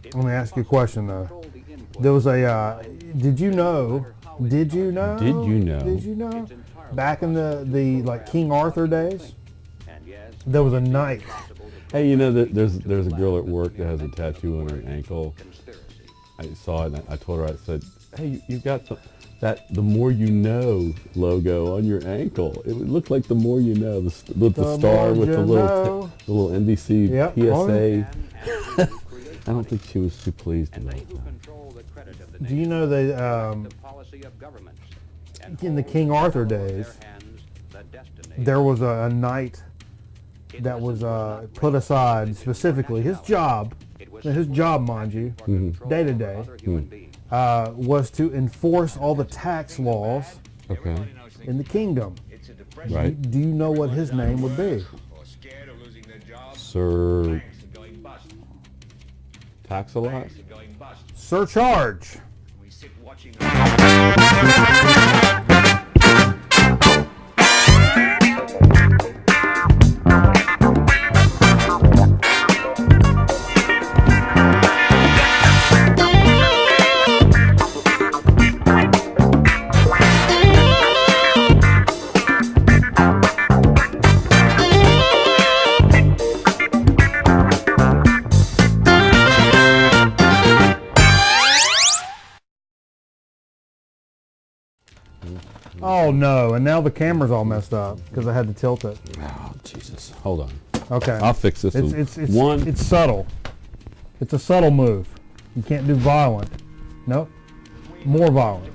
Let me ask you a question though. There was a. Did you know? Did you know? Did you know? Did you know? Back in the like King Arthur days, there was a knight. Hey, you know that there's a girl at work that has a tattoo on her ankle. I saw it and I told her, I said, hey, you got the more you know logo on your ankle. It would look like the more you know, the star with the little NBC PSA. I don't think she was too pleased about that. Do you know that in the King Arthur days, there was a knight that was put aside specifically. His job, mind you, day to day, was to enforce all the tax laws in the kingdom. Right. Do you know what his name would be? Sir Tax-a-lot? Surcharge. Oh no, and now the camera's all messed up because I had to tilt it. Oh, Jesus. Hold on. Okay. I'll fix this. It's subtle. It's a subtle move. You can't do violent. Nope. More violent.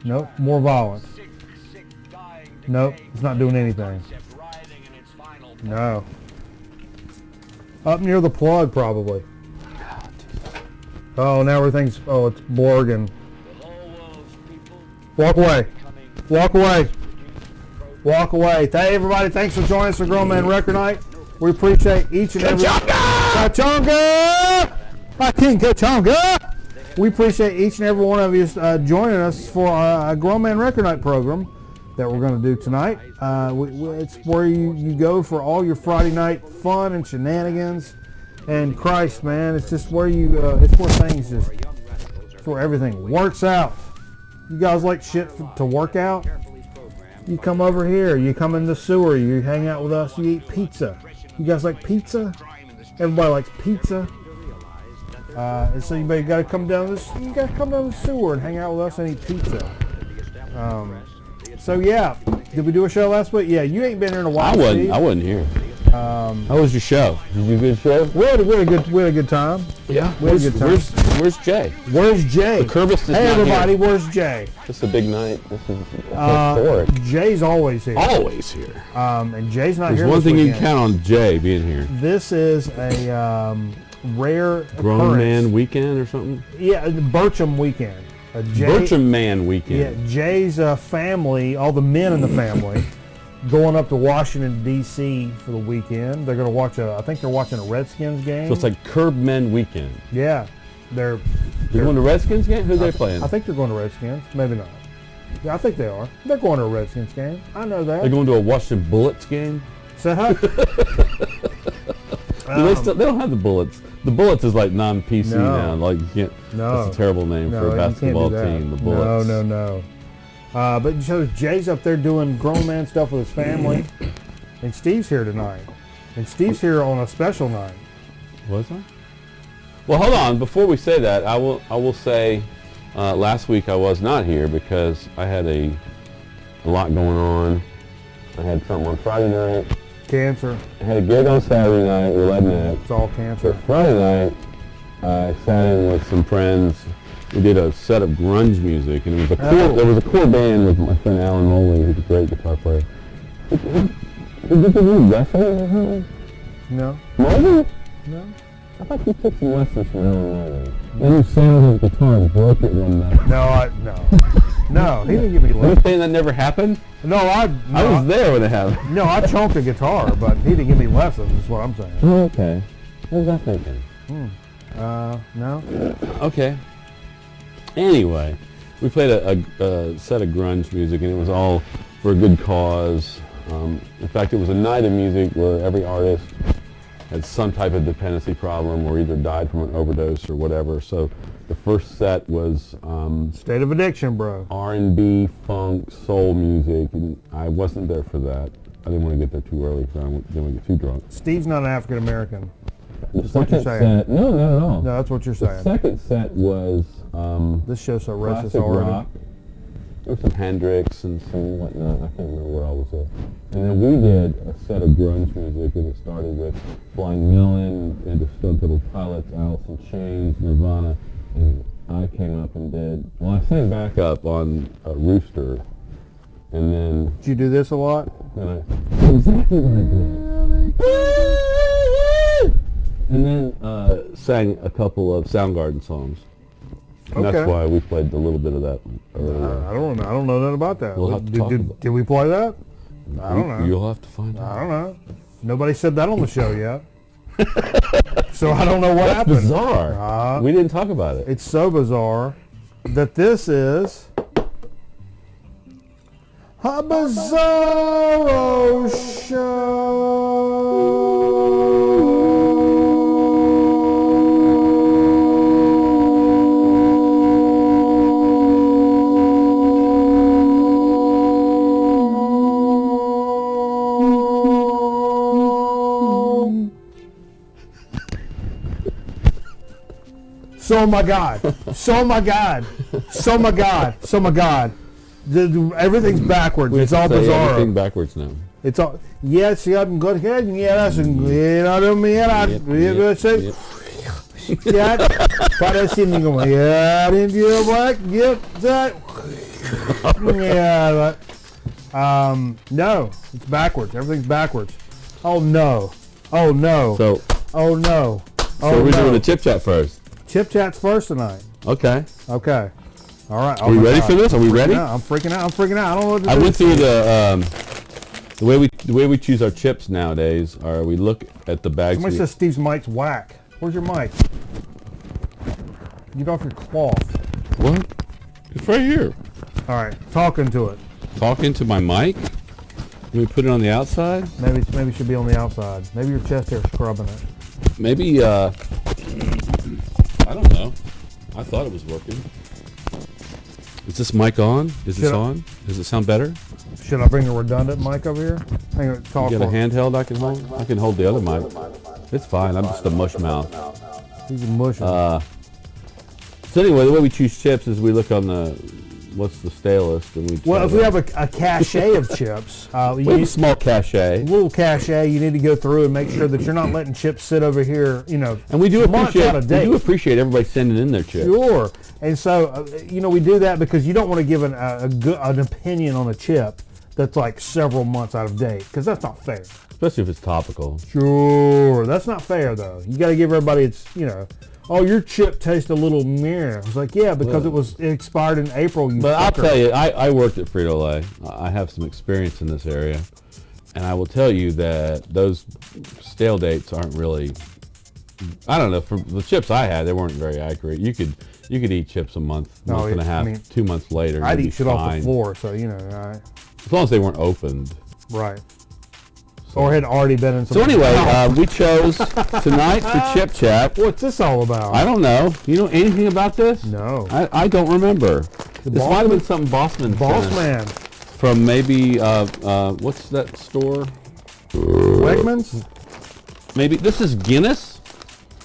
Nope. More violent. Nope. It's not doing anything. No. Up near the plug, probably. Oh, now everything's... Oh, it's blurring. Walk away. Walk away. Walk away. Hey, everybody. Thanks for joining us for Grown Man Record Night. We appreciate each and every... Kachunga! My King Kachunga! We appreciate each and every one of you joining us for a Grown Man Record Night program that we're going to do tonight. It's where you go for all your Friday night fun and shenanigans. And Christ, man, it's just where it's where things just... It's where everything works out. You guys like shit to work out? You come over here. You come in the sewer. You hang out with us. You eat pizza. You guys like pizza? Everybody likes pizza. And so you got to come down this. You got to come down the sewer and hang out with us and eat pizza. So yeah, did we do a show last week? Yeah, you ain't been here in a while. I wasn't here. How was your show? Did you do a good show? We had a good time. Yeah. We had a good time. Where's Jay? Where's Jay? The Curbist is Hey not everybody, here. where's Jay? This is a big night. This is historic. Jay's always here. Always here. And Jay's not There's here. one this thing you weekend. can count on Jay being here. This is a rare Grown occurrence. Man Weekend or something? Yeah, the Bircham weekend. Bircham Man Weekend. Yeah, Jay's family, all the men in the family, going up to Washington, D.C. for the weekend. They're going to watch I think they're watching a Redskins game. So it's like Curb Men Weekend. Yeah. They're going to Redskins game? Who are they playing? I think they're going to Redskins. Maybe not. Yeah, I think they are. They're going to a Redskins game. I know that. They're going to a Washington Bullets game? Set up. They don't have the Bullets. The Bullets is like non-PC now. Like you can't. No. That's a terrible name for a basketball team. The Bullets. No. But so Jay's up there doing grown man stuff with his family, and Steve's here tonight. And Steve's here on a special night. Was I? Well, hold on. Before we say that, I will say, last week I was not here because I had a lot going on. I had something on Friday night. Cancer. I had a gig on Saturday night, redneck. It's all cancer. Friday night, I sat in with some friends. We did a set of grunge music, and it was a cool. There was a cool band with my friend Alan Moley, who's a great guitar player. Did you do wrestling or something? No. Moley? No. I thought you took some lessons from Alan Moley. Then you sampled his guitar and broke it one night. No, he didn't give me lessons. Are you saying that never happened? No, I was there when it happened. No, I chunked a guitar, but he didn't give me lessons, is what I'm saying. Oh, okay. What was I thinking? No. Okay. Anyway, we played a set of grunge music, and it was all for a good cause. In fact, it was a night of music where every artist had some type of dependency problem or either died from an overdose or whatever. So the first set was State of Addiction, bro. R&B, funk, soul music, and I wasn't there for that. I didn't want to get there too early because I didn't want to get too drunk. Steve's not an African American. The That's what you're second saying. set, no, not at all. No, that's what you're The saying. second set was This show's so racist classic already. rock. There was some Hendrix and some whatnot. I can't remember where I was at. And then we did a set of grunge music, and it started with Blind Melon, and the Stone Temple Pilots, Alice in Chains, Nirvana, and I came up and did. Well, I sang back up on Rooster, and then. Did you do this a lot? That's exactly what I did. And then sang a couple of Soundgarden songs. And Okay. that's why we played a little bit of that earlier. I don't know. I don't know nothing about that. We'll have to talk about Did we play that? I don't know. You'll have to find out. I don't know. Nobody said that on the show yet. So I don't know what happened. Bizarre. We didn't talk about it. It's so bizarre that this is a Bizzaro show. So my God, so my God, so my God, so my God. Everything's backwards. We have It's to all say everything Bizzaro. backwards now. It's all yes, you haven't got head, and yes, and you know what I mean. Yeah, parece ninguém. Yeah, India black. Get that. Yeah, but no, it's backwards. Everything's backwards. Oh no. Oh no. So Oh no. Oh we're no. doing the chip chat first. Chip chat's first tonight. Okay. Okay. All right. Are we ready for this? Are we ready? I'm freaking out. I'm freaking out. I don't know what to do. I went through the way we choose our chips nowadays. Are we look at the bags? Somebody says Steve's mic's whack. Where's your mic? Get off your cloth. What? It's right here. All right. Talking to it. Talking to my mic. Let me put it on the outside. Maybe it should be on the outside. Maybe your chest hair's scrubbing it. Maybe. I don't know. I thought it was working. Is this mic on? Is this on? Does it sound better? Should I bring a redundant mic over here? Hang on. Talk. You got a handheld I can hold? I can hold the other mic. It's fine. I'm just a mush mouth. He's mushing. So anyway, the way we choose chips is we look on the what's the stalest, and we. Well, if we have a cache of chips, we have a small cache. Little cache, you need to go through and make sure that you're not letting chips sit over here, And we do months out of date. appreciate everybody sending in their chips. Sure. And so, we do that because you don't want to give an opinion on a chip that's like several months out of date, because that's not fair. Especially if it's topical. Sure. That's not fair, though. You got to give everybody oh, your chip tastes a little meh. I was like, yeah, because it expired in April. But I'll tell you, I worked at Frito-Lay. I have some experience in this area. And I will tell you that those stale dates aren't really, I don't know, for the chips I had, they weren't very accurate. You could eat chips a month and a half, 2 months later. I'd eat shit off fine. the floor, so, right. As long as they weren't opened. Right. Or had already been in some. So anyway, we chose tonight for Chip Chat. What's this all about? I don't know. You know anything about this? No. I don't remember. This might have been something Bossman Bossman. from maybe what's that store? Wegmans? Maybe this is Guinness.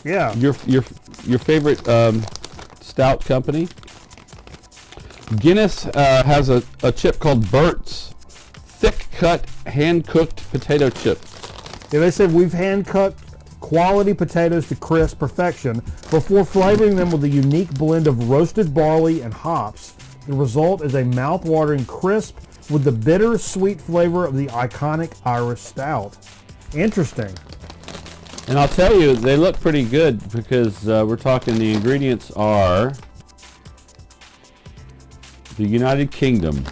Yeah. Your favorite stout company. Guinness has a chip called Burt's thick cut hand cooked potato chips. Yeah, they said we've hand cut quality potatoes to crisp perfection before flavoring them with a unique blend of roasted barley and hops. The result is a mouth-watering crisp with the bitter sweet flavor of the iconic Irish stout. Interesting. And I'll tell you, they look pretty good because we're talking the ingredients are the United Kingdom.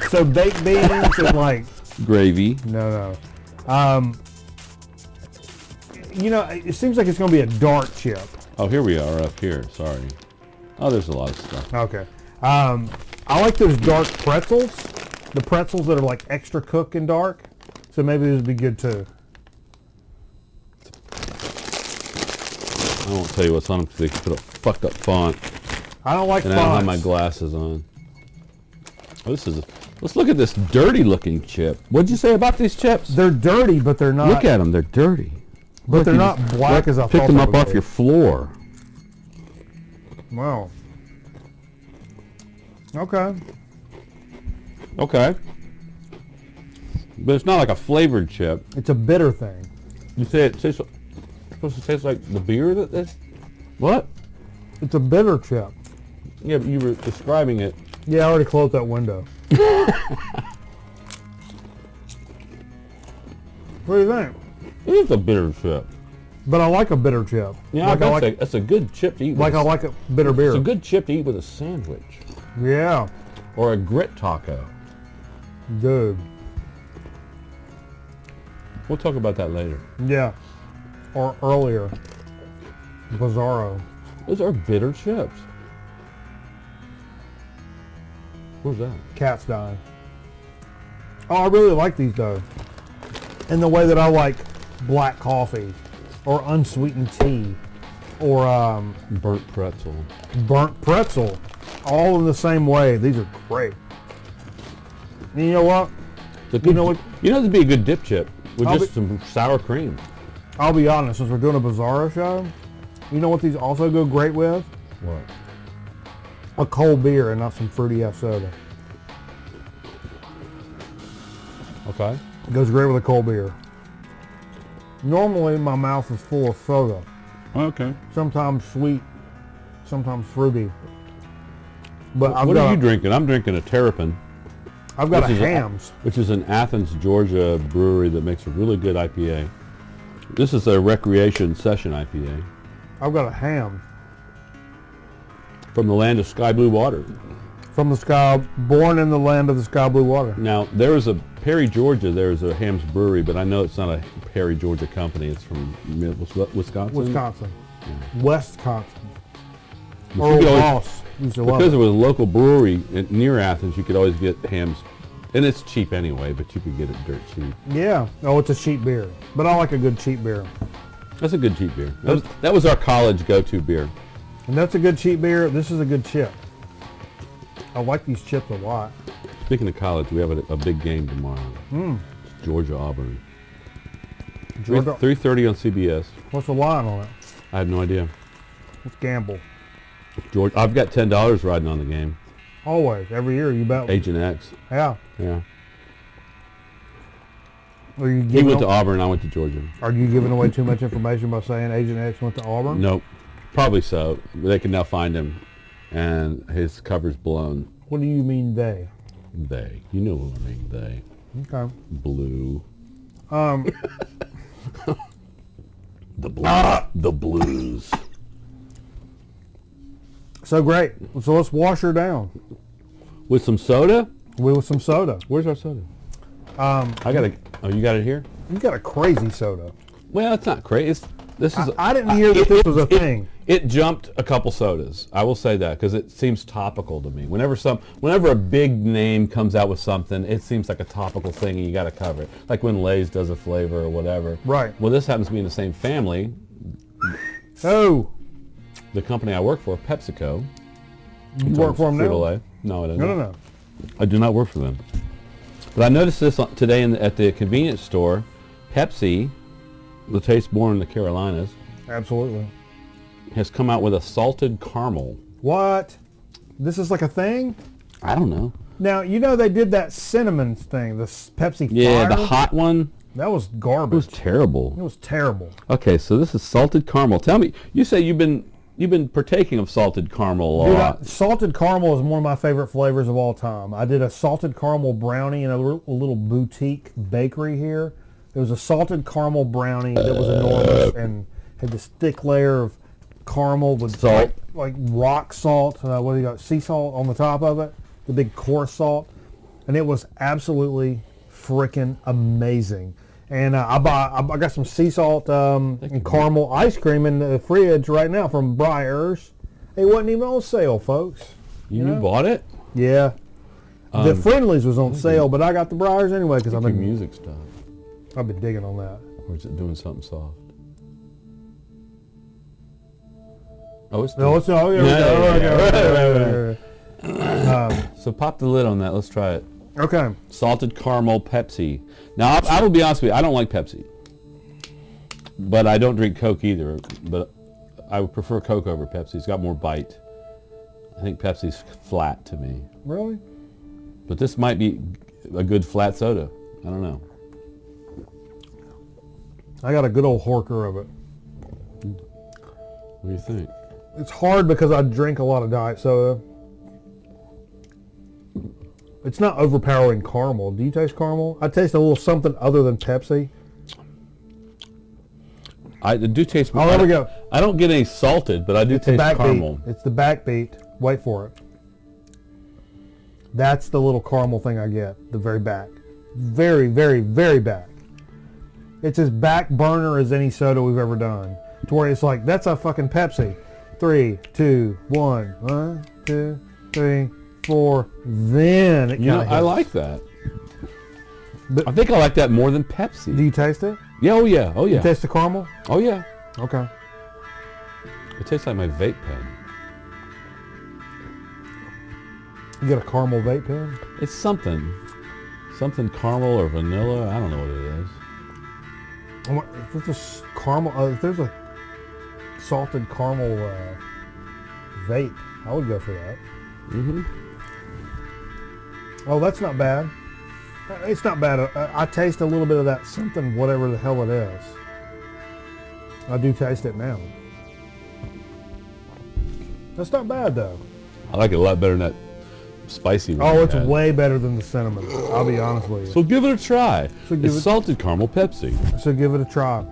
So baked beans and like gravy. No. It seems like it's going to be a dark chip. Oh, here we are up here. Sorry. Oh, there's a lot of stuff. Okay. I like those dark pretzels. The pretzels that are like extra cooked and dark. So maybe this would be good too. I won't tell you what's on them because they put a fucked up font. I don't like And fonts. I don't have my glasses on. Oh, let's look at this dirty looking chip. What'd you say about these chips? They're dirty, but they're not. Look at them, they're dirty. But Look, they're you not just black as I pick thought them they up would off be. your floor. Wow. Okay. Okay. But it's not like a flavored chip. It's a bitter thing. You say it tastes supposed to taste like the beer that this? What? It's a bitter chip. Yeah, but you were describing it. Yeah, I already closed that window. What do you think? It is a bitter chip. But I like a bitter chip. Yeah, like that's a good chip to eat. I like a bitter beer. It's a good chip to eat with a sandwich Yeah, or a grit taco. dude. We'll talk about that later. Yeah, or earlier. Bizzaro. Those are bitter chips. Where's that? Cat's dying. Oh, I really like these though. In the way that I like black coffee, or unsweetened tea, or Burnt pretzel. burnt pretzel, all in the same way. These are great. And you know what? You know what? You know, this would be a good dip chip with I'll just some sour cream. I'll be honest, since we're doing a Bizzaro show, you know what these also go great with? What? A cold beer and not some fruity ass soda. Okay. It goes great with a cold beer. Normally my mouth is full of soda. Okay. Sometimes sweet, sometimes fruity. But What are you drinking? I'm drinking a Terrapin, I've got a Which is a- Hams. which is an Athens, Georgia brewery that makes a really good IPA. This is a recreation session IPA I've got a Ham. from the land of sky blue water. From the sky, born in the land of the sky blue water. Now, there is a Perry, Georgia, there's a Ham's Brewery, but I know it's not a Perry, Georgia company. It's from Wisconsin. Wisconsin. Wisconsin. But Earl you could always- Ross used to love Because it it. was a local brewery near Athens, you could always get Ham's, and it's cheap anyway, but you could get it dirt cheap. Yeah. Oh, it's a cheap beer. But I like a good cheap beer. That's a good cheap beer. That was our college go-to beer. And that's a good cheap beer. This is a good chip. I like these chips a lot. Speaking of college, we have a big game tomorrow. It's Georgia Auburn. Georgia, 3:30 on CBS. what's the line on it? I have no idea. Let's gamble. George, I've got $10 riding on the game. Always. Every year you bet. Agent X. Yeah. Yeah. Are you He giving, went to Auburn. I went to Georgia. are you giving away too much information by saying Agent X went to Auburn? Nope. Probably so. They can now find him, and his cover's blown. What do you mean they? They. You know what I mean. They. Okay. Blue. Um, The blue. The blues. so great. So let's wash her down With some soda? with some soda. Where's our soda? I got it. Oh, you got it here? You got a crazy soda. Well, it's not crazy. This is. I didn't hear that this was a thing. It jumped a couple sodas. I will say that because it seems topical to me. Whenever a big name comes out with something, it seems like a topical thing, and you got to cover it. Like when Lay's does a flavor or whatever. Right. Well, this happens to be in the same family. Oh, The company I work for, PepsiCo. you work for them now? Frito-Lay. No, I don't. No. I do not work for them. But I noticed this today at the convenience store. Pepsi, the taste born in the Carolinas, Absolutely. has come out with a salted caramel. What? This is like a thing? I don't know. Now, you know they did that cinnamon thing, the Pepsi Yeah, Fire? the hot one. That was It garbage. was terrible. It was terrible. Okay, so this is salted caramel. Tell me, you say you've been partaking of salted caramel a Dude, lot. salted caramel is one of my favorite flavors of all time. I did a salted caramel brownie in a little boutique bakery here. It was a salted caramel brownie that was enormous and had this thick layer of caramel with Salt. like rock salt. What do you got? Sea salt on the top of it, the big coarse salt, and it was absolutely freaking amazing. And I got some sea salt and caramel ice cream in the fridge right now from Breyers. It wasn't even on sale, folks. You know? bought it? Yeah. The Friendlies was on sale, but I got the Breyers anyway because Your I've music stuff. been digging on that. Or is it doing something soft? Oh, it's No, it's no. Here we go. So pop the lid on that. Let's try it. Okay. Salted caramel Pepsi. Now, I will be honest with you. I don't like Pepsi. But I don't drink Coke either. But I would prefer Coke over Pepsi. It's got more bite. I think Pepsi's flat to me. Really? But this might be a good flat soda. I don't know. I got a good old horker of it. What do you think? It's hard because I drink a lot of diet soda. It's not overpowering caramel. Do you taste caramel? I taste a little something other than Pepsi. I do taste. Oh, there we go. I don't get any salted, but I do taste caramel. It's the backbeat. Wait for it. That's the little caramel thing I get. The very back. Very, very, very back. It's as back burner as any soda we've ever done. To where it's like, that's a fucking Pepsi. 3, 2, 1. 1, 2, 3, 4. Then it kind of I like that. But I think I like that more than Pepsi. Do you taste it? Yeah, oh yeah, oh yeah. You taste the caramel? Oh yeah. Okay. It tastes like my vape pen. You got a caramel vape pen? It's something caramel or vanilla. I don't know what it is. If there's a caramel, if there's a salted caramel vape, I would go for that. Mm-hmm. Oh, that's not bad. It's not bad. I taste a little bit of that something, whatever the hell it is. I do taste it now. That's not bad though. I like it a lot better than that spicy one. Oh, it's way better than the cinnamon. I'll be honest with you. So give it a try. It's it, salted caramel Pepsi. So give it a try.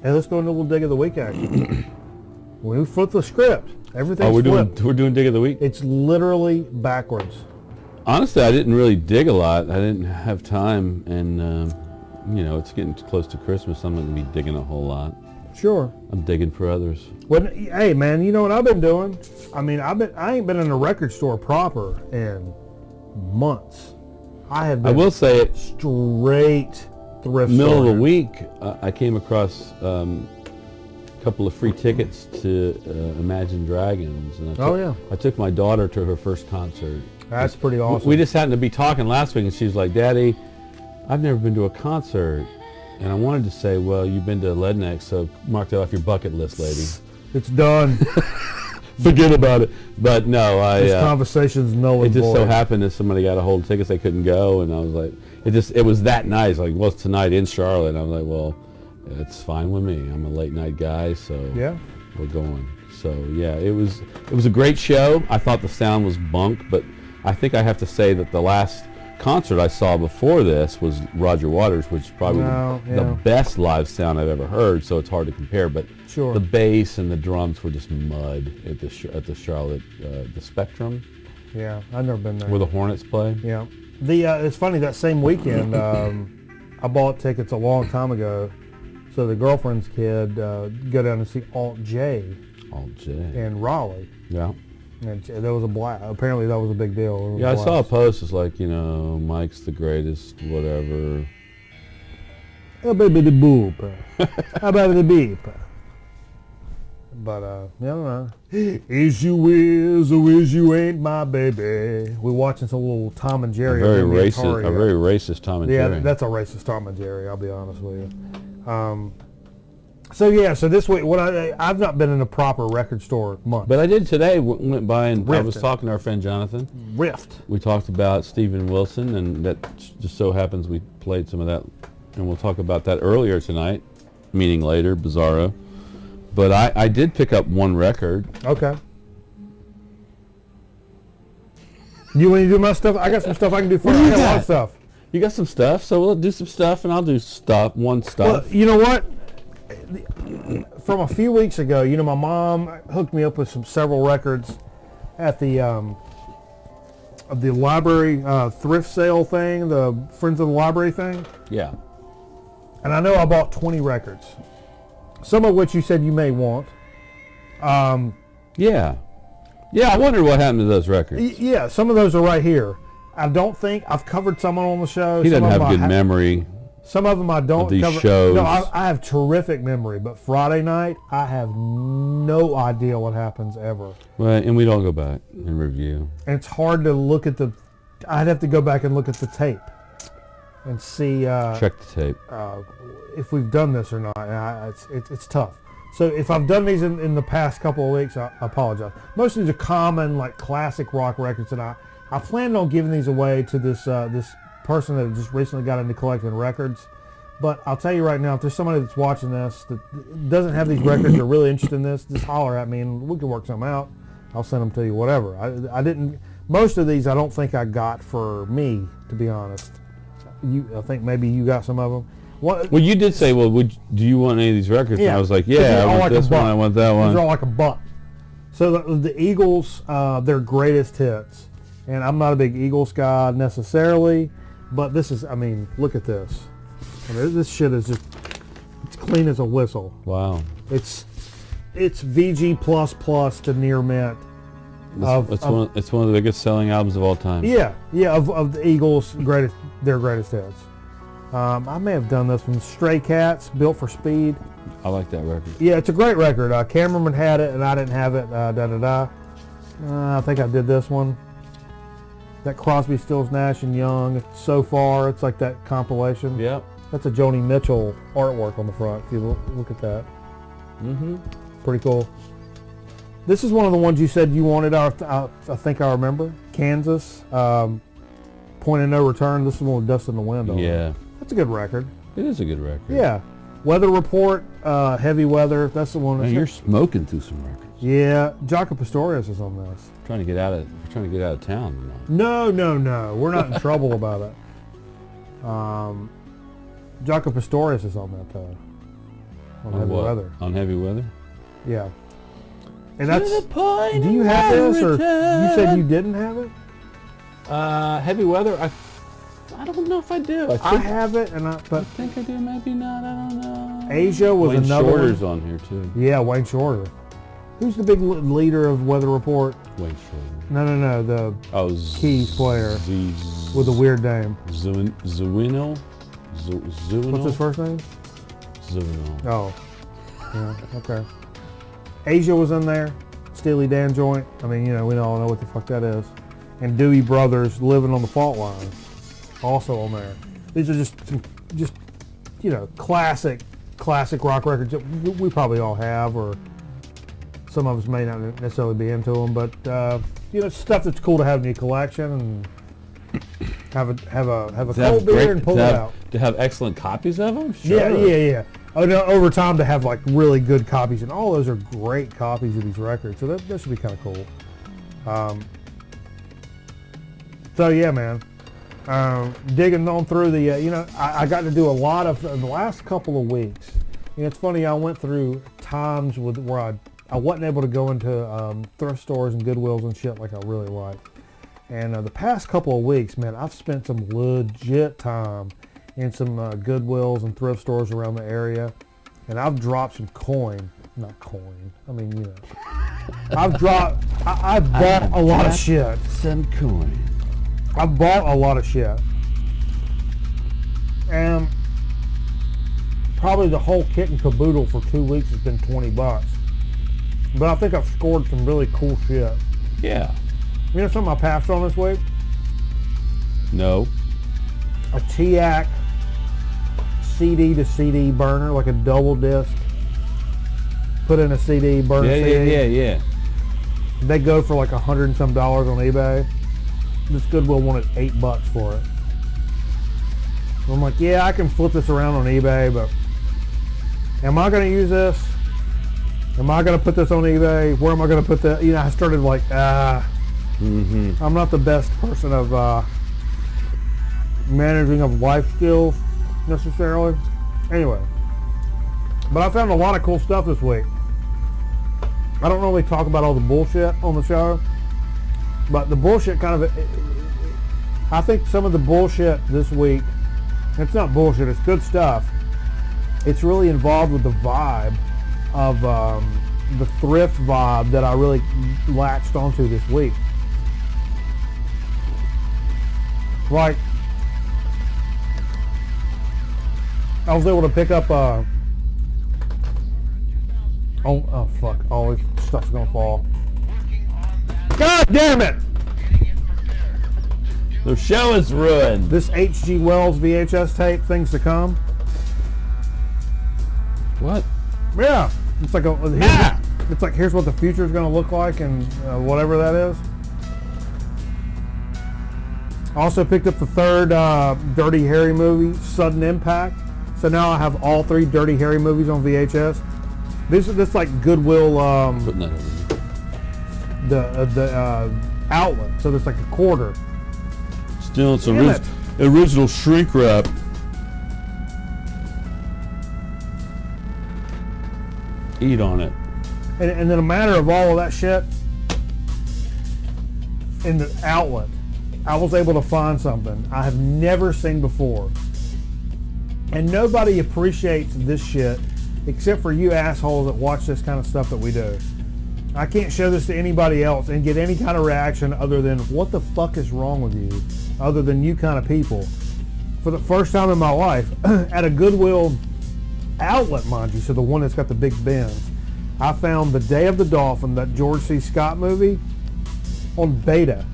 Hey, let's go into a little dig of the week action. We flipped the script. Everything's flipped. We're doing dig of the week. It's literally backwards. Honestly, I didn't really dig a lot. I didn't have time, and it's getting close to Christmas. I'm not gonna be digging a whole lot. Sure. I'm digging for others. Well, hey man, you know what I've been doing? I mean, I ain't been in a record store proper in months. I have been. I will say it. Straight thrift Middle store. of the week, I came across a couple of free tickets to Imagine Dragons, and I took my daughter to her first concert. That's pretty awesome. We just happened to be talking last week, and she's like, "Daddy, I've never been to a concert." And I wanted to say, well, you've been to Ledneck, so mark that off your bucket list, lady. It's done. Forget about it. But no, this conversation's null and void. It just void. so happened that somebody got a hold of tickets, they couldn't go, and I was like, it was that nice. Like, well, it's tonight in Charlotte. And I was like, well, it's fine with me. I'm a late night guy, so yeah, we're going. So yeah, it was a great show. I thought the sound was bunk, but I think I have to say that the last concert I saw before this was Roger Waters, which is probably the best live sound I've ever heard, so it's hard to compare, but sure. The bass and the drums were just mud at the Charlotte, the Spectrum. Yeah, I've never been there. Where the Hornets play. Yeah. It's funny, that same weekend, I bought tickets a long time ago, so the girlfriend's kid go down and see Alt J. Alt J. In Raleigh. Yeah. And that was a blast. Apparently that was a big deal. Yeah, I saw a post. It's like, Mike's the greatest, whatever. Oh, baby the boop. How about the beep? But, I don't know. Is you is or is you ain't my baby. We're watching some little Tom and Jerry. A very racist Tom and Jerry. Yeah, that's a racist Tom and Jerry, I'll be honest with you. So this week, I've not been in a proper record store month. But I did today. Went by and I was talking to our friend Jonathan. Rift. We talked about Stephen Wilson, and that just so happens we played some of that, and we'll talk about that earlier tonight, meaning later, Bizzaro. But I did pick up one record. Okay. You want to do my stuff? I got some stuff I can do for you. I got a lot of stuff. You got some stuff, so we'll do some stuff, and I'll do one stuff. Well, you know what? From a few weeks ago, my mom hooked me up with several records at the library thrift sale thing, the Friends of the Library thing. Yeah. And I know I bought 20 records, some of which you said you may want. Yeah. I wonder what happened to those records. Yeah, some of those are right here. I don't think I've covered some on the show. He doesn't have good memory. Some of them I don't these cover. shows. No, I have terrific memory, but Friday night, I have no idea what happens ever. Well, and we don't go back and review. And it's hard to look at the. I'd have to go back and look at the tape and see. Check the tape. If we've done this or not. It's tough. So if I've done these in the past couple of weeks, I apologize. Most of these are common, like classic rock records, and I planned on giving these away to this person that just recently got into collecting records. But I'll tell you right now, if there's somebody that's watching this that doesn't have these records or really interested in this, just holler at me and we can work something out. I'll send them to you, whatever. I didn't. Most of these I don't think I got for me, to be honest. I think maybe you got some of them. Well, you did say, well, do you want any of these records? Yeah. And I was like, yeah, I want like this one, I want that one. These are all like a buck. So the Eagles, their greatest hits. And I'm not a big Eagles guy necessarily, but this is, I mean, look at this. I mean, this shit is just, it's clean as a whistle. Wow. It's VG++ to near mint. It's one of the biggest selling albums of all time. Yeah, of the Eagles' their greatest hits. I may have done this one. Stray Cats, Built for Speed. I like that record. Yeah, it's a great record. Cameraman had it and I didn't have it. I think I did this one. That Crosby, Stills, Nash and Young. So Far, it's like that compilation. Yep. That's a Joni Mitchell artwork on the front. If you look at that. Mm-hmm. Pretty cool. This is one of the ones you said you wanted. I think I remember. Kansas. Point of No Return. This is one with Dust in the Wind on it. Yeah. That's a good record. It is a good record. Yeah. Weather Report, Heavy Weather. That's the one. Man, you're smoking through some records. Yeah. Jaco Pastorius is on this. Trying to get out of town. No. We're not in trouble about it. Jaco Pastorius is on that though. On Heavy Weather. On Heavy Weather? Yeah. And that's. Do you have this, or you said you didn't have it? Heavy Weather. I don't know if I do. I have it, but I think I do. Maybe not. I don't know. Asia was Wayne another. Shorter's on here too. Yeah, Wayne Shorter. Who's the big leader of Weather Report? Wayne Shorter. No. The keys player with a weird name. Zawinul. What's his first name? Zawinul. Oh. Yeah. Okay. Asia was in there. Steely Dan joint. I mean, we all know what the fuck that is. And Dewey Brothers, Living on the Fault Line, also on there. These are just classic rock records that we probably all have, or some of us may not necessarily be into them, but stuff that's cool to have in your collection and have a cold beer and pull it out. To have excellent copies of them? Sure. Yeah. Oh, no, over time to have like really good copies, and all those are great copies of these records, so that should be kind of cool. So yeah, man, digging on through the, I got to do a lot of the last couple of weeks. It's funny, I went through times where I wasn't able to go into thrift stores and Goodwills and shit like I really like. And the past couple of weeks, man, I've spent some legit time in some Goodwills and thrift stores around the area, and I've dropped some not coin. I mean, I've bought a lot of shit. Some coin. I bought a lot of shit, and probably the whole kit and caboodle for 2 weeks has been $20. But I think I've scored some really cool shit. Yeah. You know something I passed on this week? No. A TIAC CD to CD burner, like a double disc. Put in a CD, burn a CD. Yeah. They go for like $100 and some on eBay. This Goodwill wanted $8 for it. So I'm like, yeah, I can flip this around on eBay, but am I going to use this? Am I going to put this on eBay? Where am I going to put that? I started like, I'm not the best person of managing of life skills necessarily. Anyway, but I found a lot of cool stuff this week. I don't really talk about all the bullshit on the show, but the bullshit I think some of the bullshit this week, it's not bullshit, it's good stuff. It's really involved with the vibe of the thrift vibe that I really latched onto this week. Like, I was able to pick up. Oh fuck! All this stuff's gonna fall. God damn it! The show is ruined. This H.G. Wells VHS tape, Things to Come. What? Yeah, it's like it's like here's what the future is gonna look like, and whatever that is. Also picked up the third Dirty Harry movie, Sudden Impact. So now I have all 3 Dirty Harry movies on VHS. This like Goodwill. Putting that over the outlet. So there's like a quarter. Still, it's original shrink wrap. Eat on it. And then a matter of all of that shit in the outlet, I was able to find something I have never seen before. And nobody appreciates this shit except for you assholes that watch this kind of stuff that we do. I can't show this to anybody else and get any kind of reaction other than, what the fuck is wrong with you? Other than you kind of people. For the first time in my life, at a Goodwill outlet, mind you, so the one that's got the big bins, I found The Day of the Dolphin, that George C. Scott movie, on beta.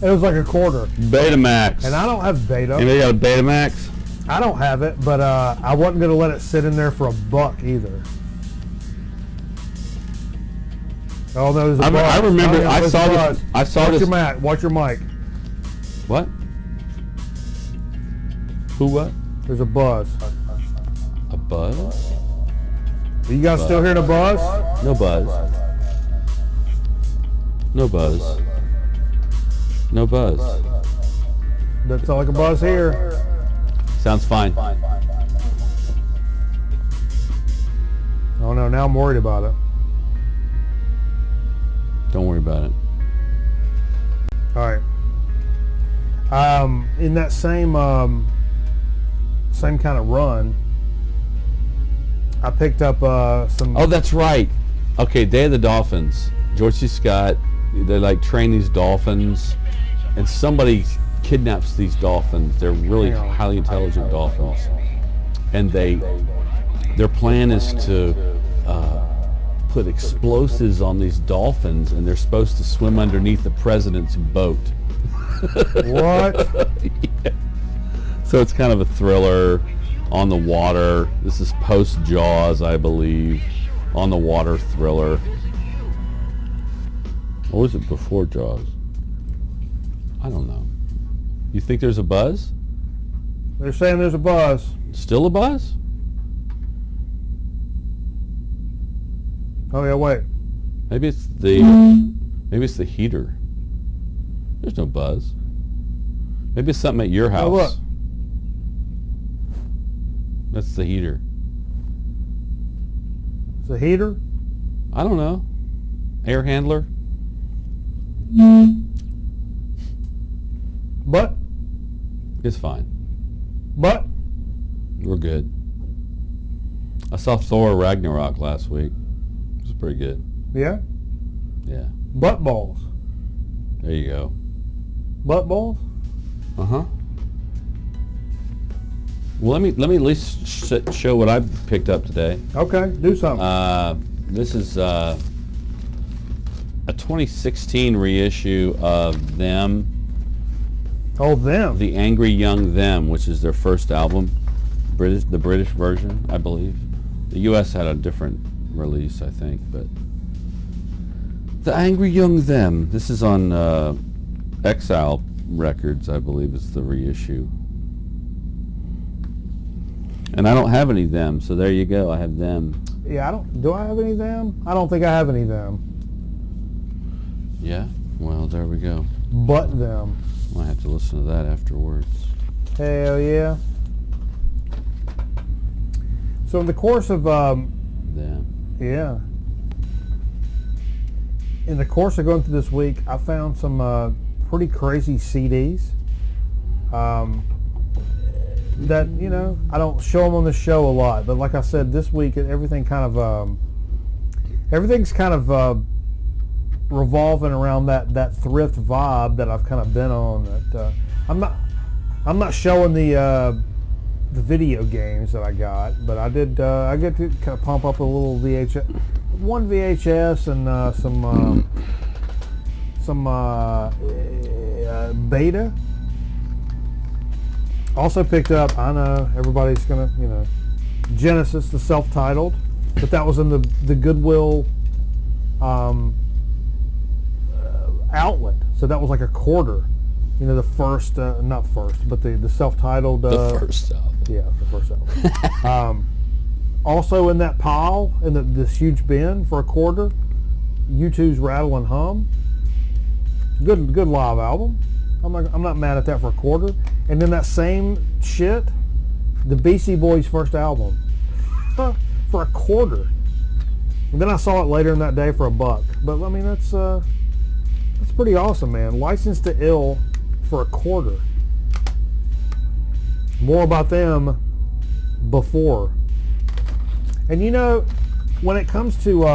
It was like a quarter. Betamax. And I don't have beta. Anybody got a Betamax? I don't have it, but I wasn't going to let it sit in there for $1 either. Oh, no, there's a buzz. I remember. Oh, yeah, I saw this. Watch your mic. What? Who? What? There's a buzz. A buzz? Are you guys still hearing a buzz? No buzz. No buzz. No buzz. Doesn't sound like a buzz here. Sounds fine. Oh no, now I'm worried about it. Don't worry about it. All right. In that same kind of run, I picked up some. Oh, that's right. Okay, Day of the Dolphins. George C. Scott. They like train these dolphins, and somebody kidnaps these dolphins. They're really highly intelligent dolphins, and their plan is to put explosives on these dolphins, and they're supposed to swim underneath the president's boat. What? Yeah. So it's kind of a thriller on the water. This is post Jaws, I believe, on the water thriller. Or was it before Jaws? I don't know. You think there's a buzz? They're saying there's a buzz. Still a buzz? Oh yeah, wait. Maybe it's the heater. There's no buzz. Maybe it's something at your house. Oh, look. That's the heater. It's a heater? I don't know. Air handler? But? It's fine. But? We're good. I saw Thor Ragnarok last week. It was pretty good. Yeah? Yeah. Butt balls. There you go. Butt balls? Uh-huh. Well, let me at least show what I picked up today. Okay, do something. This is a 2016 reissue of Them. Oh, Them. The Angry Young Them, which is their first album. The British version, I believe. The U.S. had a different release, I think, but The Angry Young Them. This is on Exile Records, I believe, is the reissue. And I don't have any Them, so there you go. I have Them. Yeah, do I have any of Them? I don't think I have any of Them. Yeah? Well, there we go. But Them. Might have to listen to that afterwards. Hell yeah. So in the course of Them. yeah. In the course of going through this week, I found some pretty crazy CDs. That, you know, I don't show them on the show a lot, but like I said, this week everything's kind of revolving around that thrift vibe that I've kind of been on. That I'm not showing the the video games that I got, but I did. I get to kind of pump up a little one VHS, and some beta. Also picked up. I know everybody's gonna, Genesis, the self-titled, but that was in the Goodwill outlet. So that was like a quarter. The first, not first, but the self-titled. The first album. Yeah, the first album. Also in that pile, in this huge bin for a quarter, U2's Rattle and Hum. Good live album. I'm not mad at that for a quarter. And then that same shit, the Beastie Boys' first album, for a quarter. And then I saw it later in that day for $1. But I mean, that's pretty awesome, man. Licensed to Ill for a quarter. More about them before. And when it comes to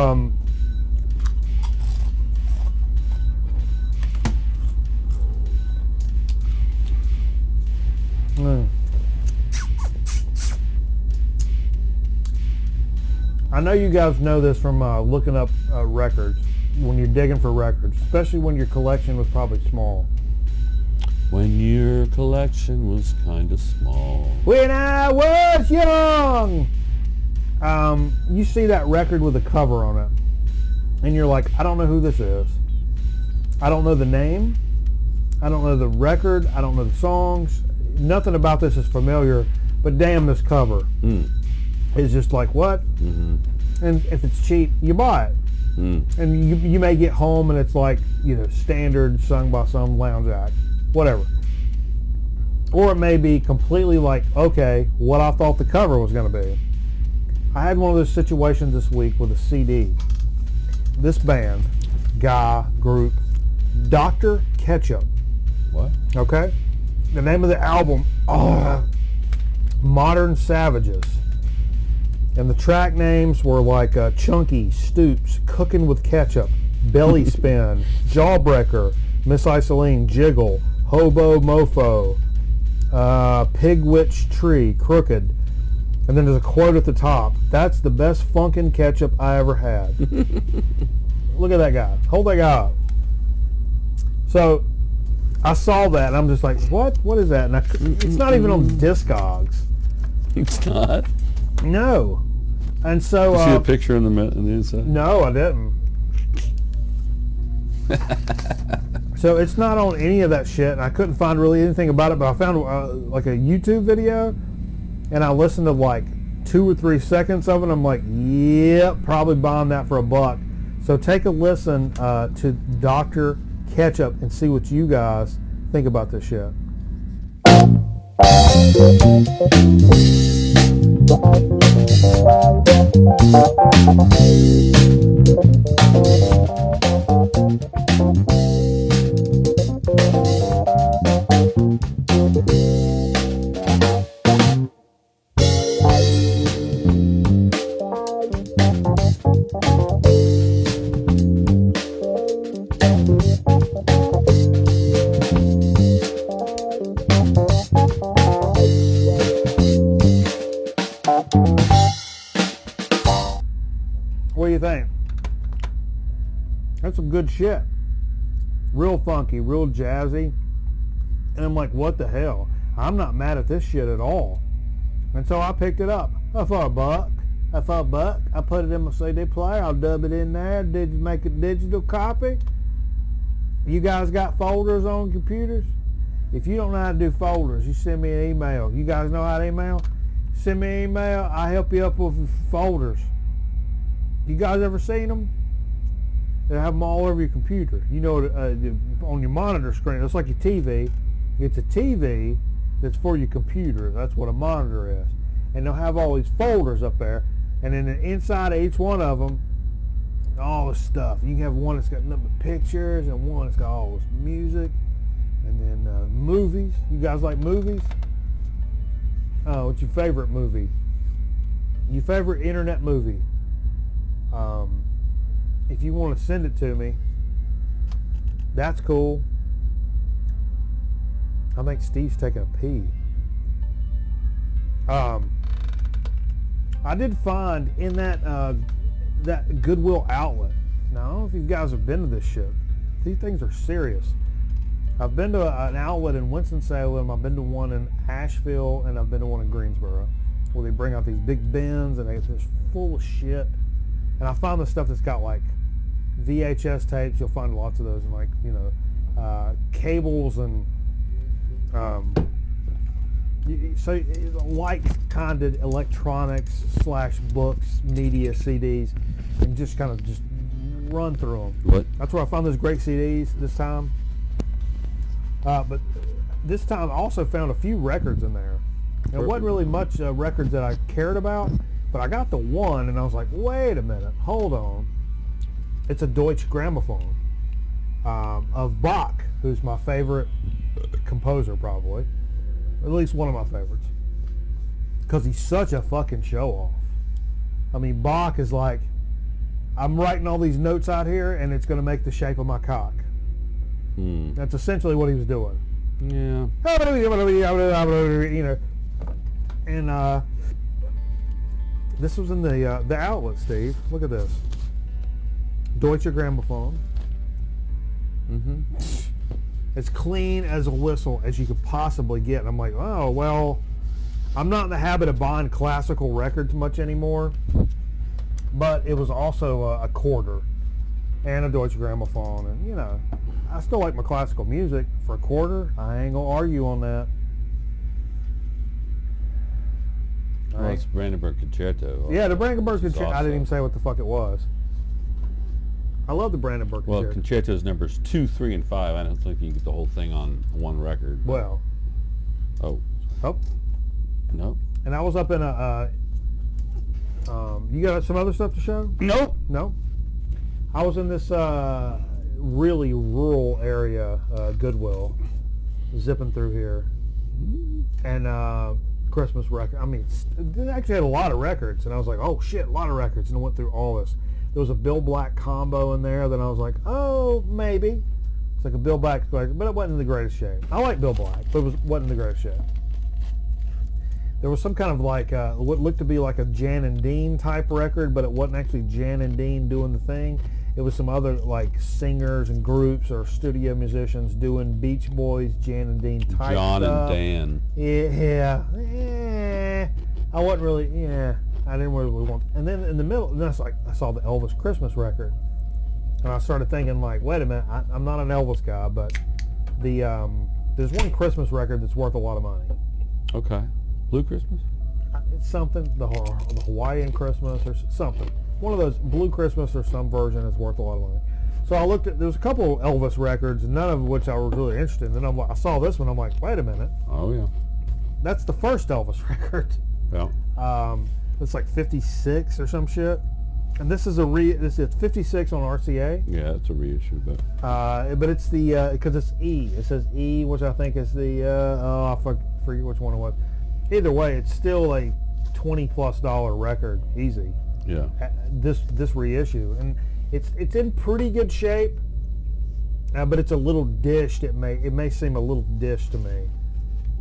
I know you guys know this from looking up records when you're digging for records, especially when your collection was probably small. When your collection was kind of small. When I was young! You see that record with a cover on it, and you're like, I don't know who this is. I don't know the name. I don't know the record. I don't know the songs. Nothing about this is familiar, but damn, this cover is just like, what? Mm-hmm. And if it's cheap, you buy it. And you may get home and it's like, standard, sung by some lounge act. Whatever. Or it may be completely like, okay, what I thought the cover was going to be. I had one of those situations this week with a CD. This band, guy, group, Dr. Ketchup. What? Okay? The name of the album, Modern Savages. And the track names were like Chunky, Stoops, Cooking with Ketchup, Belly Spin, Jawbreaker, Miss Isoline, Jiggle, Hobo Mofo, Pig Witch Tree, Crooked. And then there's a quote at the top. That's the best funkin' ketchup I ever had. Look at that guy. Hold that guy up. So I saw that and I'm just like, what? What is that? And it's not even on Discogs. It's not? No. And so... Did you see a picture in the inside? No, I didn't. So it's not on any of that shit, and I couldn't find really anything about it, but I found like a YouTube video, and I listened to like 2 or 3 seconds of it, and I'm like, yep, probably buying that for $1. So take a listen to Dr. Ketchup and see what you guys think about this shit. What do you think? That's some good shit. Real funky, real jazzy. And I'm like, what the hell? I'm not mad at this shit at all. And so I picked it up. For $1. For $1. I put it in my CD player. I'll dub it in there. Did you make a digital copy? You guys got folders on computers? If you don't know how to do folders, you send me an email. You guys know how to email? Send me an email. I'll help you up with folders. You guys ever seen them? They have them all over your computer. On your monitor screen. It's like your TV. It's a TV that's for your computer. That's what a monitor is. And they'll have all these folders up there. And then inside of each one of them, all this stuff. You can have one that's got nothing but pictures, and one that's got all this music, and then movies. You guys like movies? Oh, what's your favorite movie? Your favorite internet movie? If you want to send it to me, that's cool. I think Steve's taking a pee. I did find in that Goodwill outlet. Now, I don't know if you guys have been to this shit. These things are serious. I've been to an outlet in Winston-Salem. I've been to one in Asheville, and I've been to one in Greensboro, where they bring out these big bins and they're just full of shit. And I found the stuff that's got like VHS tapes. You'll find lots of those, and like cables and so like kind of electronics / books, media, CDs, and just kind of just run through them. What? That's where I found those great CDs this time. But this time I also found a few records in there. It wasn't really much records that I cared about, but I got the one and I was like, wait a minute, hold on. It's a Deutsche Grammophon of Bach, who's my favorite composer probably. At least one of my favorites. Because he's such a fucking show-off. I mean, Bach is like, I'm writing all these notes out here and it's going to make the shape of my cock. That's essentially what he was doing. Yeah. You know. And this was in the outlet, Steve. Look at this. Deutsche Grammophon. As clean as a whistle as you could possibly get. And I'm like, oh, well, I'm not in the habit of buying classical records much anymore. But it was also a quarter and a Deutsche Grammophon. And, you know, I still like my classical music. For a quarter, I ain't going to argue on that. Well, it's Brandenburg Concerto. Yeah, the Brandenburg Concerto. Awesome. I didn't even say what the fuck it was. I love the Brandenburg Concerto. Well, concertos numbers 2, 3, and 5. I don't think you can get the whole thing on one record. Well. Oh. Nope. And I was up in you got some other stuff to show? Nope. No? I was in this really rural area, Goodwill, zipping through here. And Christmas record. I mean, it actually had a lot of records. And I was like, oh shit, a lot of records. And I went through all this. There was a Bill Black combo in there that I was like, oh, maybe. It's like a Bill Black record, but it wasn't in the greatest shape. I like Bill Black, but it wasn't in the greatest shape. There was some kind of like, what looked to be like a Jan and Dean type record, but it wasn't actually Jan and Dean doing the thing. It was some other like singers and groups or studio musicians doing Beach Boys, Jan and Dean type John stuff. and Dan. Yeah. I wasn't really, I didn't really want. And then in the middle, then I saw the Elvis Christmas record, and I started thinking like, wait a minute, I'm not an Elvis guy, but there's one Christmas record that's worth a lot of money. Okay. Blue Christmas? It's something, the Hawaiian Christmas or something. One of those, Blue Christmas or some version is worth a lot of money. So I looked at, there was a couple of Elvis records, none of which I was really interested in. Then I saw this one, I'm like, wait a minute. Oh yeah. That's the first Elvis record. Yeah. It's like 56 or some shit. And this is this is 56 on RCA. Yeah, it's a reissue, but it's the, because it's E. It says E, which I think is the, I forget which one it was. Either way, it's still a $20+ record, easy. Yeah. This reissue, and it's in pretty good shape, but it's a little dished. It may seem a little dished to me,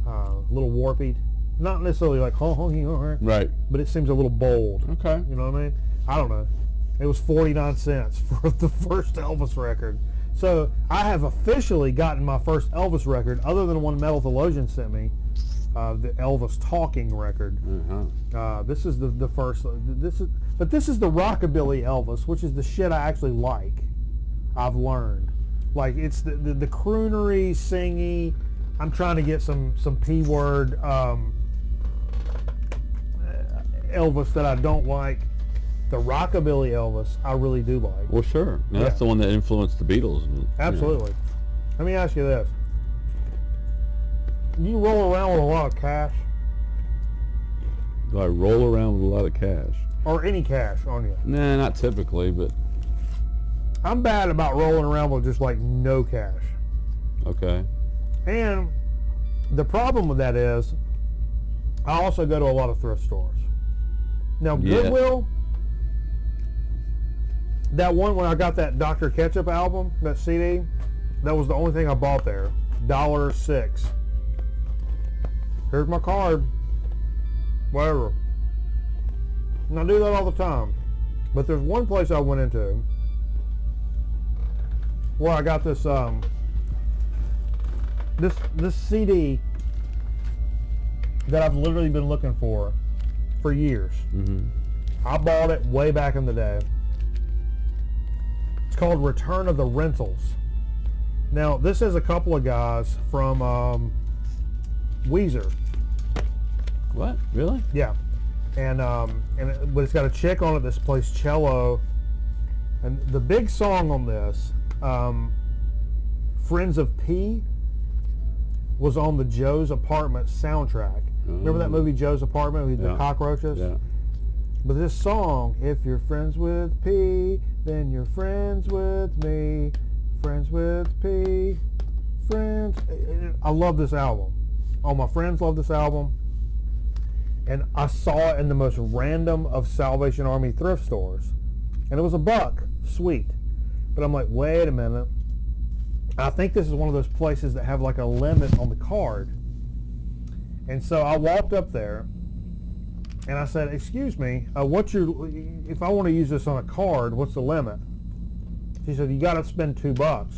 a little warped. Not necessarily like Right. but it seems a little bold. Okay. You know what I mean? I don't know. It was 49 cents for the first Elvis record. So I have officially gotten my first Elvis record, other than one Metal Theologian sent me. The Elvis talking record. This is the first. This is the rockabilly Elvis, which is the shit I actually like. I've learned, like it's the croonery, singy. I'm trying to get some P-word Elvis that I don't like. The rockabilly Elvis I really do like. Well, sure. Now, that's the one that influenced the Beatles. Absolutely. Let me ask you this. Do you roll around with a lot of cash? Do I roll around with a lot of cash? Or any cash on you? Nah, not typically, but... I'm bad about rolling around with just like no cash. Okay. And the problem with that is, I also go to a lot of thrift stores. Now, Goodwill, that one when I got that Dr. Ketchup album, that CD, that was the only thing I bought there. $1.06. Here's my card. whatever. And I do that all the time. But there's one place I went into where I got this this CD that I've literally been looking for years. Mm-hmm. I bought it way back in the day. It's called Return of the Rentals. Now, this is a couple of guys from Weezer. What? Really? Yeah. But it's got a chick on it that plays cello. And the big song on this, Friends of P, was on the Joe's Apartment soundtrack. Remember that movie Joe's Apartment with the cockroaches? Yeah. But this song, if you're friends with P, then you're friends with me. Friends with P, friends. I love this album. All my friends love this album. And I saw it in the most random of Salvation Army thrift stores. And it was $1. Sweet. But I'm like, wait a minute. I think this is one of those places that have like a limit on the card. And so I walked up there and I said, excuse me, if I want to use this on a card, what's the limit? She said, you got to spend $2.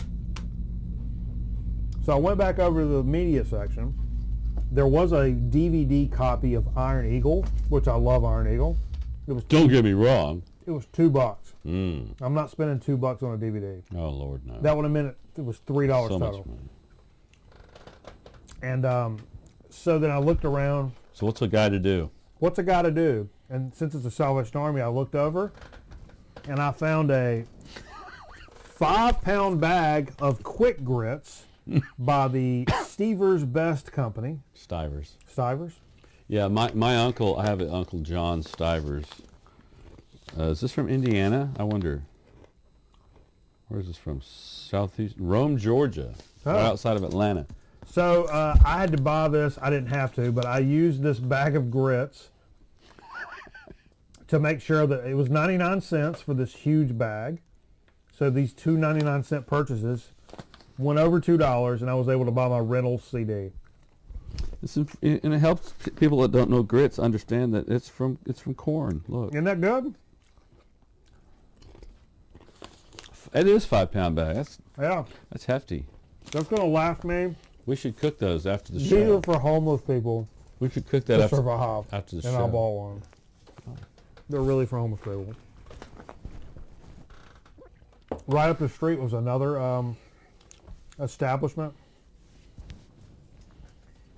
So I went back over to the media section. There was a DVD copy of Iron Eagle, which I love Iron Eagle. Don't get me wrong. It was $2. Mm. I'm not spending $2 on a DVD. Oh, Lord, no. That would have meant it was $3 so total. much money. And so then I looked around. So what's a guy to do? What's a guy to do? And since it's a Salvation Army, I looked over and I found a 5-pound bag of quick grits by the Stevers Best Company. Stivers. Stivers? Yeah, my uncle, I have an Uncle John Stivers. Is this from Indiana? I wonder. Where is this from? Southeast, Rome, Georgia. Right outside of Atlanta. So I had to buy this. I didn't have to, but I used this bag of grits to make sure that it was 99 cents for this huge bag. So these two 99-cent purchases went over $2, and I was able to buy my Reynolds CD. And it helps people that don't know grits understand that it's from corn. Look, Isn't that good? it is 5-pound bag. That's hefty. That's gonna last me. We should cook those after the These show. are for homeless people We should cook that to after survive. the And show. I bought one. They're really for homeless people. Right up the street was another establishment.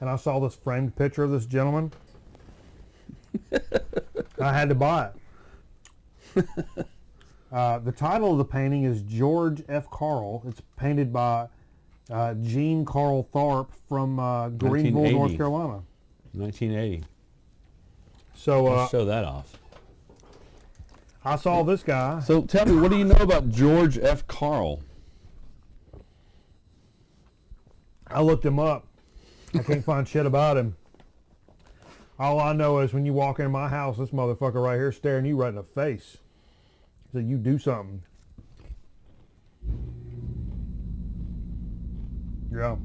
And I saw this framed picture of this gentleman. I had to buy it. The title of the painting is George F. Carl. It's painted by Gene Carl Tharp from Greenville, North Carolina. 1980. So Let's show that off. I saw this guy. So tell me, what do you know about George F. Carl? I looked him up. I can't find shit about him. All I know is when you walk into my house, this motherfucker right here staring you right in the face. So you do something. Yeah.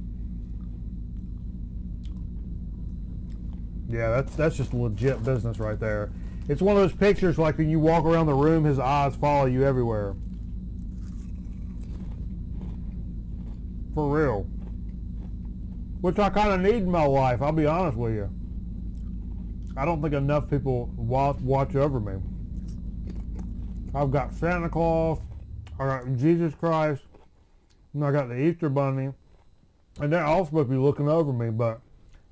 Yeah, that's just legit business right there. It's one of those pictures like when you walk around the room, his eyes follow you everywhere. For real. Which I kind of need in my life, I'll be honest with you. I don't think enough people watch over me. I've got Santa Claus, I got Jesus Christ, and I got the Easter Bunny, and they're all supposed to be looking over me, but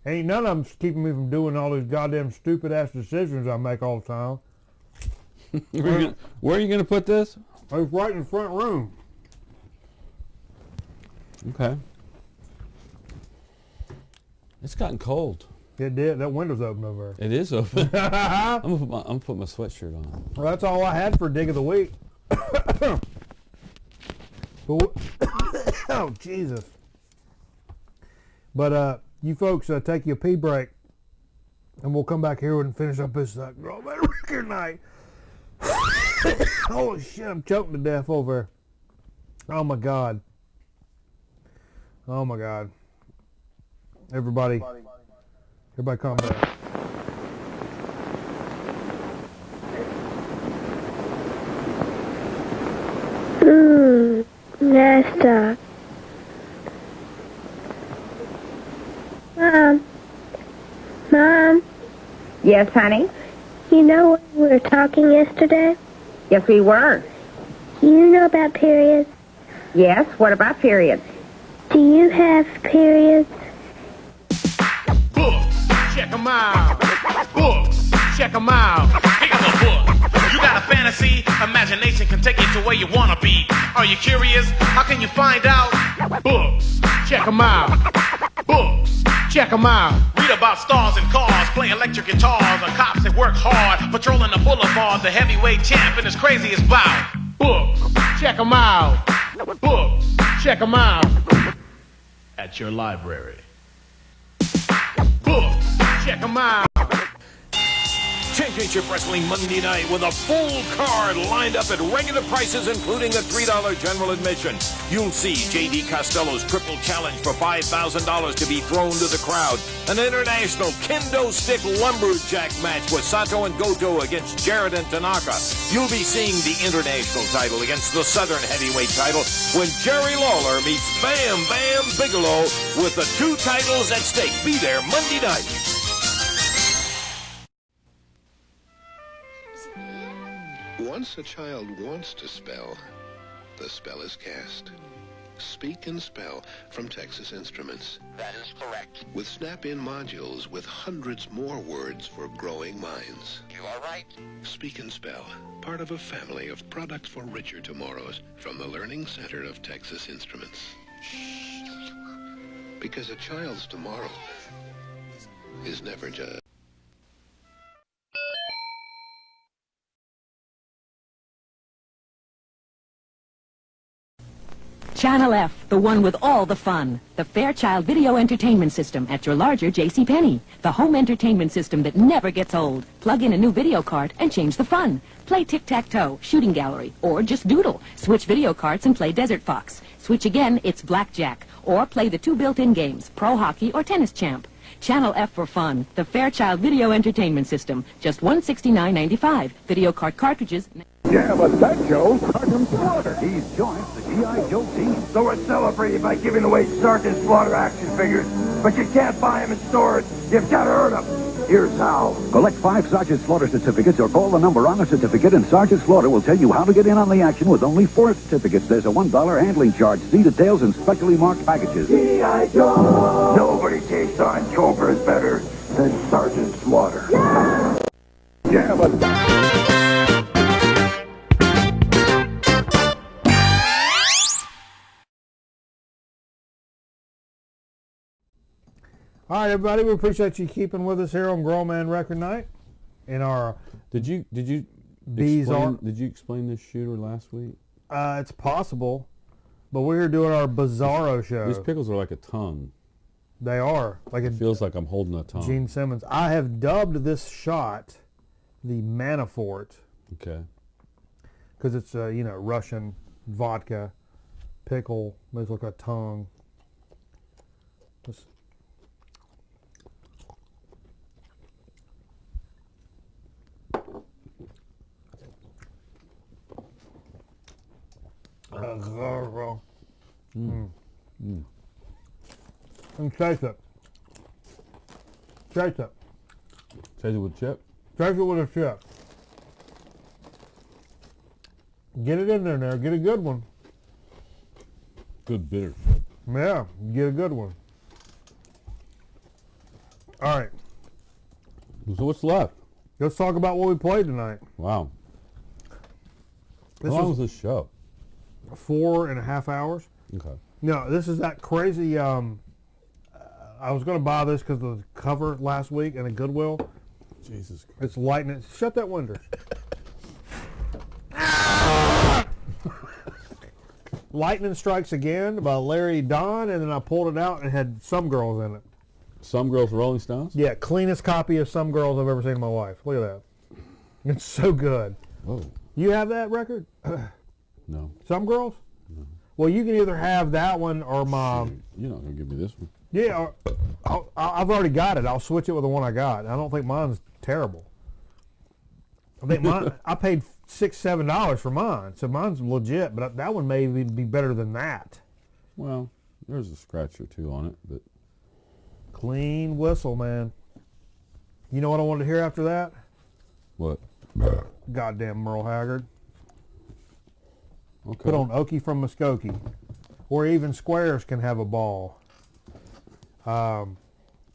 ain't none of them keeping me from doing all these goddamn stupid ass decisions I make all the time. Where are you going to put this? It's right in the front room. Okay. It's gotten cold. It did. That window's open over It is open. there. I'm gonna put my sweatshirt on. Well, that's all I had for dig of the week. Oh, Jesus. But you folks take your pee break, and we'll come back here and finish up this Grown Man Record Night. Holy shit, I'm choking to death over. Oh, my God. Oh, my God. Everybody calm down. Yes, honey? You know, we were talking yesterday. Yes, we were. You know about periods? Yes, what about periods? Do you have periods? Books, check 'em out. Books, check 'em out. Pick up a book. You got a fantasy? Imagination can take you to where you wanna be. Are you curious? How can you find out? Books, check 'em out. Books, check 'em out. Read about stars and cars, play electric guitars, or cops that work hard, patrolling the boulevard, the heavyweight champ and his craziest bout. Books, check 'em out. Books, check 'em out. At your library. Books, check 'em out. Championship Wrestling Monday night with a full card lined up at regular prices, including a $3 general admission. You'll see J.D. Costello's triple challenge for $5,000 to be thrown to the crowd. An international kendo stick lumberjack match with Sato and Goto against Jarrett and Tanaka. You'll be seeing the international title against the Southern heavyweight title when Jerry Lawler meets Bam Bam Bigelow with the two titles at stake. Be there Monday night. Once a child wants to spell, the spell is cast. Speak and Spell from Texas Instruments. That is correct. With snap-in modules with hundreds more words for growing minds. You are right. Speak and Spell, part of a family of products for richer tomorrows from the Learning Center of Texas Instruments. Because a child's tomorrow is never just... Channel F, the one with all the fun. The Fairchild Video Entertainment System at your larger JCPenney. The home entertainment system that never gets old. Plug in a new video cart and change the fun. Play tic-tac-toe, shooting gallery, or just doodle. Switch video carts and play Desert Fox. Switch again, it's blackjack. Or play the two built-in games, Pro Hockey or Tennis Champ. Channel F for fun. The Fairchild Video Entertainment System. Just $169.95. Video cart cartridges... Yeah, but that Joe, Sergeant Slaughter. He's joined the G.I. Joe team. So we're celebrating by giving away Sergeant Slaughter action figures. But you can't buy them in stores. You've got to earn them. Here's how. Collect 5 Sergeant Slaughter certificates or call the number on the certificate, and Sergeant Slaughter will tell you how to get in on the action with only 4 certificates. There's a $1 handling charge. See details in specially marked packages. G.I. Joe! Nobody takes on Cobras better than Sergeant Slaughter. Yeah, but... All right, everybody, we appreciate you keeping with us here on Grown Man Record Night. In our Did you explain this shooter last week? It's possible, but we're here doing our Bizzaro show. These pickles are like a tongue. They are. It feels like I'm holding a tongue. Gene Simmons. I have dubbed this shot the Manafort. Okay. Because it's, Russian vodka, pickle, makes it look like a tongue. Just, And taste it. Taste it. Taste it with chip? Taste it with a chip. Get it in there now. Get a good one. Good bitter. Yeah, get a good one. All right. So what's left? Let's talk about what we played tonight. Wow. How long was this show? 4.5 hours. Okay. No, this is that crazy. I was going to buy this because of the cover last week and a Goodwill. Jesus Christ. It's lightning. Shut that window. Lightning Strikes Again by Larry Don, and then I pulled it out and it had Some Girls in it. Some Girls Rolling Stones? Yeah, cleanest copy of Some Girls I've ever seen in my life. Look at that. It's so good. Whoa. You have that record? No. Some Girls? No. Well, you can either have that one or my... Shoot. You're not going to give me this one. Yeah, I've already got it. I'll switch it with the one I got. I don't think mine's terrible. I think mine. I paid $6-7 for mine, so mine's legit. But that one may even be better than that. Well, there's a scratch or two on it, but clean whistle, man. You know what I wanted to hear after that? What? Goddamn Merle Haggard. Okay. Put on Okie from Muskogee. Or even Squares can have a ball.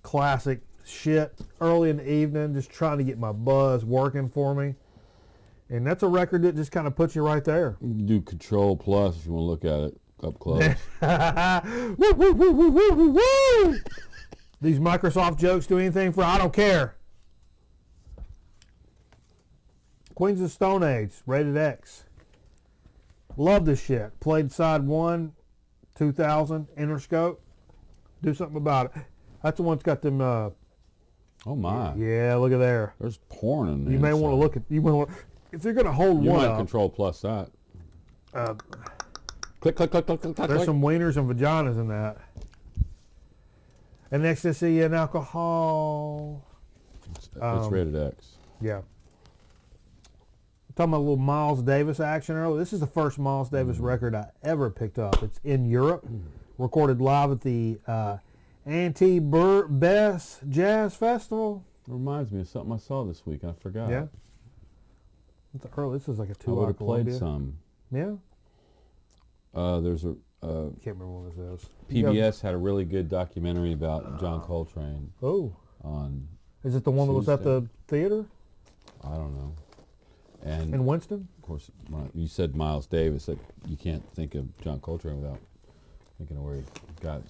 Classic shit. Early in the evening, just trying to get my buzz working for me. And that's a record that just kind of puts you right there. You can do Control Plus if you want to look at it up close. Woo, woo, woo, woo, woo, woo, woo. These Microsoft jokes do anything for I don't care. Queens of the Stone Age, rated X. Love this shit. Played side 1, 2000, Interscope. Do something about it. That's the one that's got them. Oh my! Yeah, look at there. There's porn in there. You may want to look at. You may want. If you're gonna hold you one might up. Control Plus that. Click, click, click, click, click, click. There's some wieners and vaginas in that. And ecstasy and alcohol. It's rated X. Yeah. Talking about a little Miles Davis action earlier. This is the first Miles Davis record I ever picked up. It's in Europe, recorded live at the Anti-Bess Jazz Festival. It reminds me of something I saw this week. I forgot. Yeah. It's early. This is like a 2 I would hour have played Columbia. some. Yeah. There's a Can't remember what this is. PBS had a really good documentary about John Coltrane. Oh. On. Is it the one that was at the theater? I don't know. And in Winston? Of course, you said Miles Davis. That you can't think of John Coltrane without thinking of where he got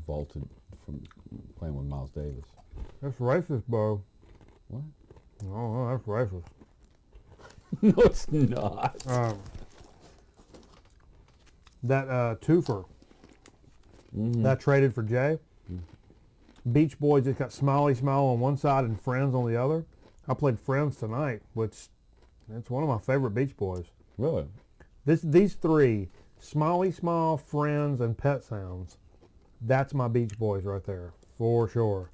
vaulted from playing with Miles Davis. That's racist, bro. What? Oh, that's racist. No, it's not. That twofer that traded for Jay. Beach Boys just got Smiley Smile on one side and Friends on the other. I played Friends tonight, which it's one of my favorite Beach Boys. Really? These three, Smiley Smile, Friends, and Pet Sounds, that's my Beach Boys right there, for sure.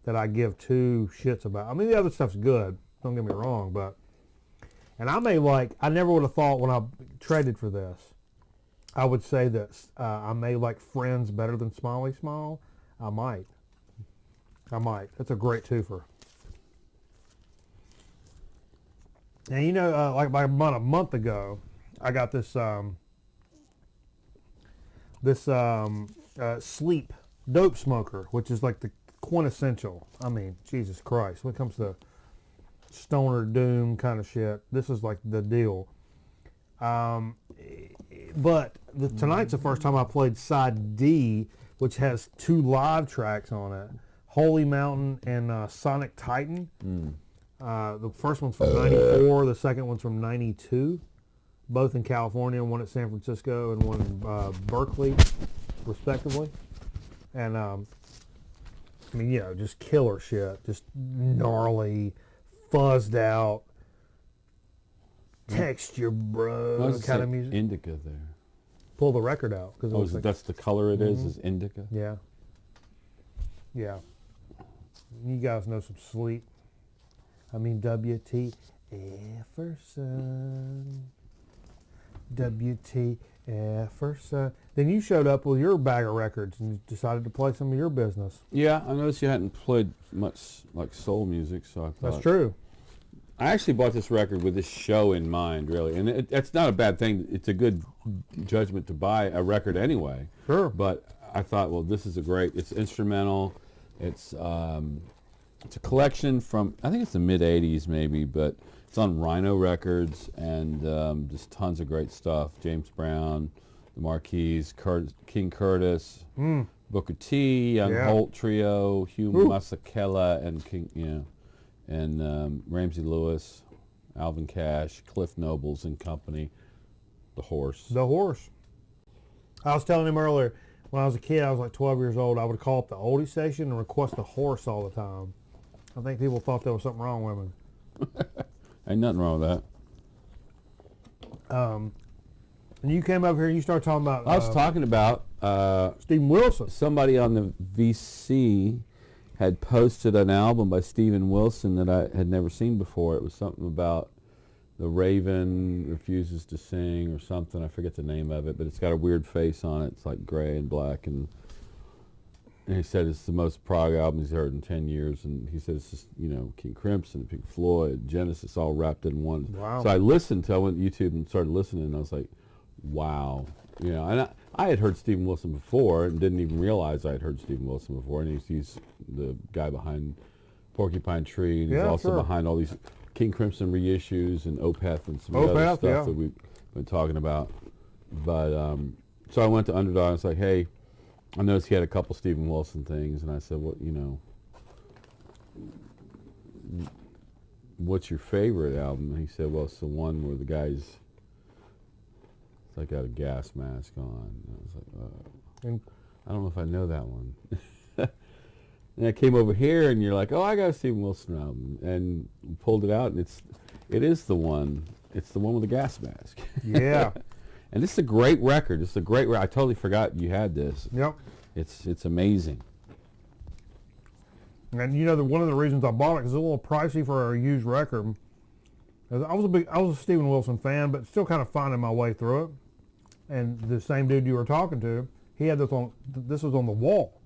That I give two shits about. I mean, the other stuff's good, don't get me wrong, but... And I never would have thought when I traded for this, I would say that I may like Friends better than Smiley Smile. I might. That's a great twofer. And you know, like about a month ago, I got this Sleep Dope Smoker, which is like the quintessential. I mean, Jesus Christ, when it comes to stoner doom kind of shit, this is like the deal. But tonight's the first time I played side D, which has two live tracks on it, Holy Mountain and Sonic Titan. The first one's from 94, the second one's from 92, both in California, one at San Francisco and one in Berkeley, respectively. And, I mean, you know, just killer shit, just gnarly, fuzzed out, texture, bro, kind of music. Indica there. Pull the record out. That's the color it is indica? Yeah. Yeah. You guys know some Sleep. I mean, WT Efferson. WT Efferson. Then you showed up with your bag of records and you decided to play some of your business. Yeah, I noticed you hadn't played much like soul music, so I thought... That's true. I actually bought this record with this show in mind, really. And it's not a bad thing. It's a good judgment to buy a record anyway. Sure. But I thought, well, this is it's instrumental. It's a collection from, I think it's the mid-'80s maybe, but it's on Rhino Records and just tons of great stuff. James Brown, the Marquis, King Curtis, Booker T, Young Holt Trio, Hugh Masekela, and Ramsey Lewis, Alvin Cash, Cliff Nobles and company, The Horse. The Horse. I was telling him earlier, when I was a kid, I was like 12 years old, I would call up the oldie station and request The Horse all the time. I think people thought there was something wrong with me. Ain't nothing wrong with that. And you came up here and you started talking about... I was talking about... Stephen Wilson. Somebody on the VC had posted an album by Stephen Wilson that I had never seen before. It was something about the raven refuses to sing or something. I forget the name of it, but it's got a weird face on it. It's like gray and black, and And he said it's the most prog album he's heard in 10 years. And he said it's just, King Crimson, Pink Floyd, Genesis all wrapped in one. Wow. So I listened to, I went to YouTube and started listening, and I was like, wow. And I had heard Steven Wilson before and didn't even realize I had heard Steven Wilson before. And he's the guy behind Porcupine Tree. And he's also behind all these King Crimson reissues and Opeth and some other stuff that we've been talking about. But so I went to Underdog and I was like, hey, I noticed he had a couple Steven Wilson things, and I said, well, what's your favorite album? And he said, well, it's the one where the guy's got a gas mask on. And I was like, I don't know if I know that one. And I came over here, and you're like, oh, I got a Steven Wilson album, and pulled it out, and it is the one. It's the one with the gas mask. Yeah. And this is a great record. It's a great record. I totally forgot you had this. Yep. It's amazing. And one of the reasons I bought it is a little pricey for a used record. I was a Steven Wilson fan, but still kind of finding my way through it. And the same dude you were talking to, he had this on. This was on the wall.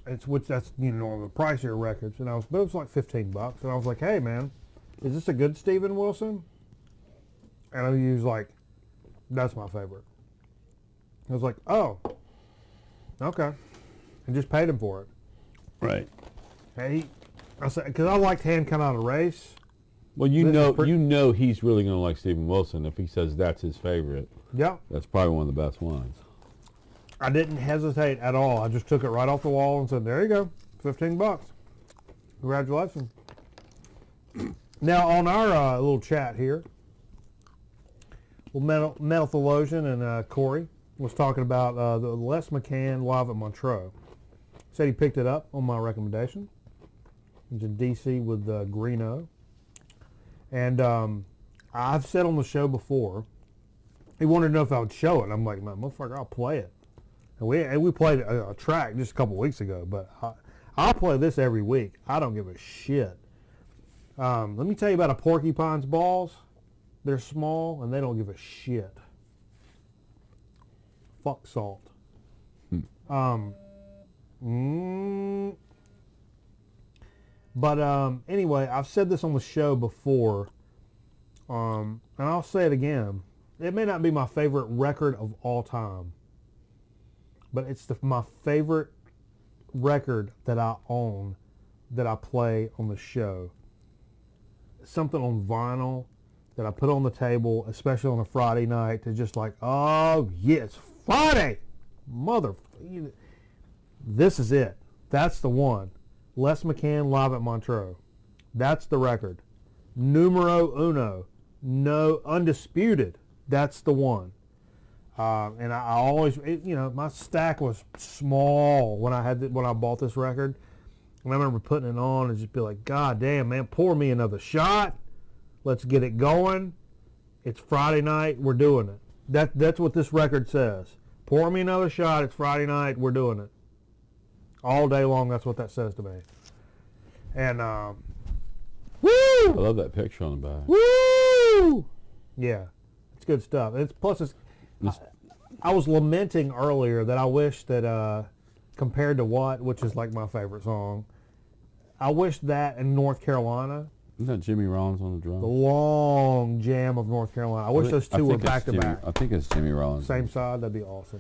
That's one of the pricier records, and but it was like $15, and I was like, hey man, is this a good Steven Wilson? And he was like, that's my favorite. I was like, oh, okay. And just paid him for it. Right. And I said, because I liked Hand Count Out a Race. Well, he's really going to like Steven Wilson if he says that's his favorite. Yeah. That's probably one of the best ones. I didn't hesitate at all. I just took it right off the wall and said, there you go, $15. Congratulations. Now, on our little chat here, Metal Theologian and Corey was talking about the Les McCann Live at Montreux. Said he picked it up on my recommendation. He's in D.C. with Greeno. And I've said on the show before, he wanted to know if I would show it. I'm like, man, motherfucker, I'll play it. And we played a track just a couple weeks ago, but I'll play this every week. I don't give a shit. Let me tell you about a porcupine's balls. They're small, and they don't give a shit. Fuck salt. But anyway, I've said this on the show before, and I'll say it again. It may not be my favorite record of all time, but it's my favorite record that I own, that I play on the show. Something on vinyl that I put on the table, especially on a Friday night, to just like, oh, yes, Friday! This is it. That's the one. Les McCann Live at Montreux. That's the record. Numero uno. No, undisputed. That's the one. And I always, my stack was small when I bought this record. And I remember putting it on and just be like, God damn, man, pour me another shot. Let's get it going. It's Friday night. We're doing it. That's what this record says. Pour me another shot. It's Friday night. We're doing it. All day long, that's what that says to me. And, woo! I love that picture on the back. Woo! Yeah, it's good stuff. I was lamenting earlier that I wish that, compared to What, which is like my favorite song, I wish that in North Carolina. Isn't that Jimmy Rollins on the drums? The long jam of North Carolina. I wish those two were back to back. I think it's Jimmy Rollins. Same side, that'd be awesome.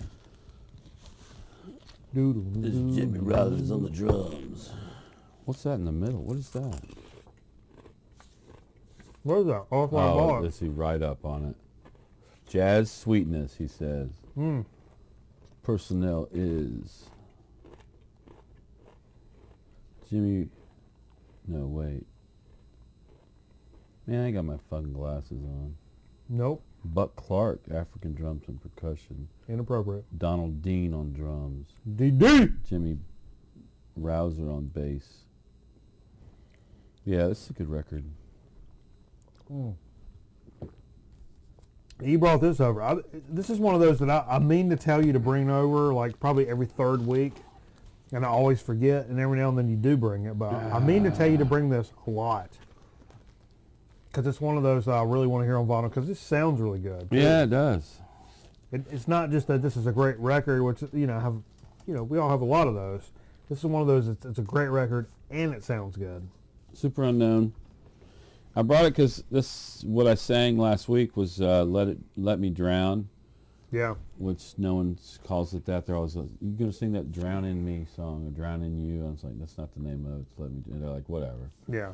This is Jimmy Rollins on the drums. What's that in the middle? What is that? What is that? Oh, let's see, right up on it. Jazz Sweetness, he says. Personnel is Jimmy. No, wait. Man, I ain't got my fucking glasses on. Nope. Buck Clark, African drums and percussion. Inappropriate. Donald Dean on drums. DD! Jimmy Rouser on bass. Yeah, this is a good record. You brought this over. This is one of those that I mean to tell you to bring over, like probably every third week, and I always forget, and every now and then you do bring it, but I mean to tell you to bring this a lot. Because it's one of those that I really want to hear on vinyl, because this sounds really good. Yeah, it does. It's not just that this is a great record, which, I have we all have a lot of those. This is one of those. It's a great record and it sounds good. Super Unknown. I brought it because what I sang last week was Let Me Drown. Yeah. Which no one calls it that. They're always like, you going to sing that Drown in Me song or Drown in You? I was like, that's not the name of it. It's Let Me. And they're like, whatever. Yeah.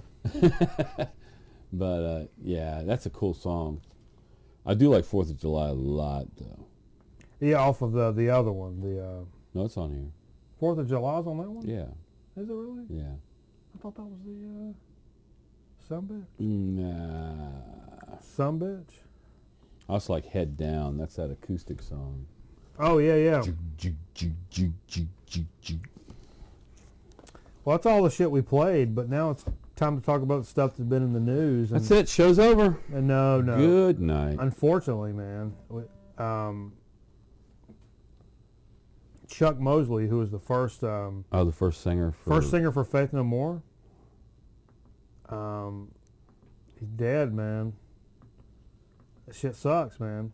But yeah, that's a cool song. I do like 4th of July a lot though. Yeah, off of the other one. No, it's on here. 4th of July's on that one? Yeah. Is it really? Yeah. I thought that was the Some Bitch. Nah. Some Bitch? I was like Head Down. That's that acoustic song. Oh, yeah. Well, that's all the shit we played, but now it's time to talk about the stuff that's been in the news. That's it. Show's over. And no. Good night. Unfortunately, man, Chuck Mosley, who was the first... the first singer for... First singer for Faith No More. He's dead, man. That shit sucks, man.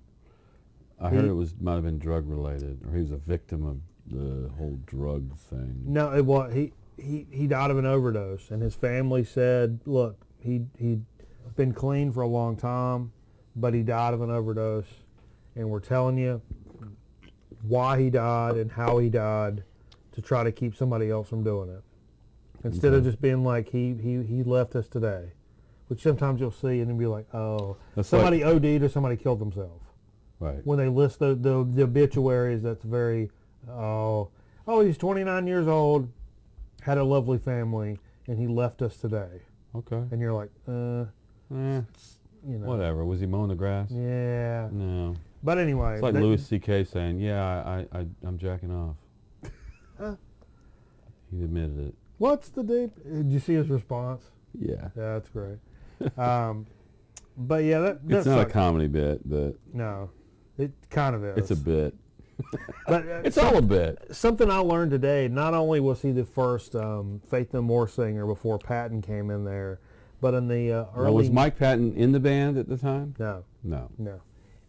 I heard it might have been drug related, or he was a victim of the whole drug thing. No, it was he died of an overdose, and his family said, "Look, he'd been clean for a long time, but he died of an overdose, and we're telling you why he died and how he died to try to keep somebody else from doing it, instead of just being like he left us today." Which sometimes you'll see and then be like, oh, that's somebody OD'd or somebody killed themselves. Right. When they list the obituaries, that's very, he's 29 years old, had a lovely family, and he left us today. Okay. And you're like, whatever. Was he mowing the grass? Yeah. No. But anyway. It's like Louis C.K. saying, yeah, I'm jacking off. He admitted it. What's the deep? Did you see his response? Yeah. Yeah, that's great. But yeah, that it's not a comedy bit, but no, it kind of is. It's a bit, but it's all a bit. Something I learned today: not only was he the first Faith No More singer before Patton came in there, but in the early was Mike Patton in the band at the time? No.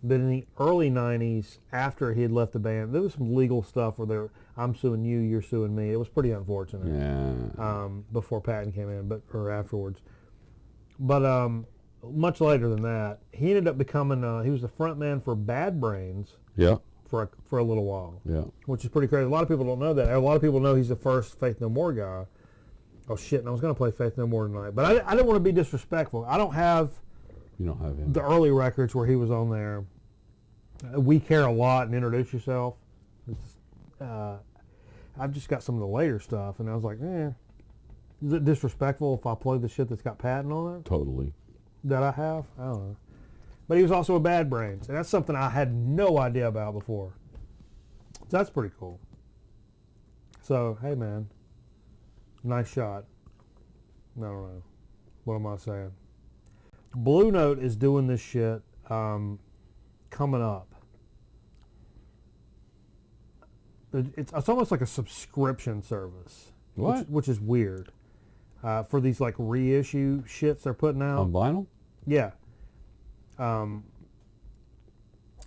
But in the early '90s, after he had left the band, there was some legal stuff where I'm suing you, you're suing me. It was pretty unfortunate. Yeah. Before Patton came in, or afterwards. But much later than that, he ended up becoming. He was the front man for Bad Brains. Yeah. For a little while. Yeah. Which is pretty crazy. A lot of people don't know that. A lot of people know he's the first Faith No More guy. Oh shit! And I was going to play Faith No More tonight, but I didn't want to be disrespectful. I don't have. You don't have him. The early records where he was on there. We Care a Lot and Introduce Yourself. I've just got some of the later stuff, and I was like, is it disrespectful if I play the shit that's got Patton on it? Totally. That I have? I don't know. But he was also a Bad Brains, and that's something I had no idea about before. So that's pretty cool. So, hey man, nice shot. I don't know. What am I saying? Blue Note is doing this shit coming up. It's almost like a subscription service. What? Which is weird. For these like reissue shits they're putting out. On vinyl? Yeah.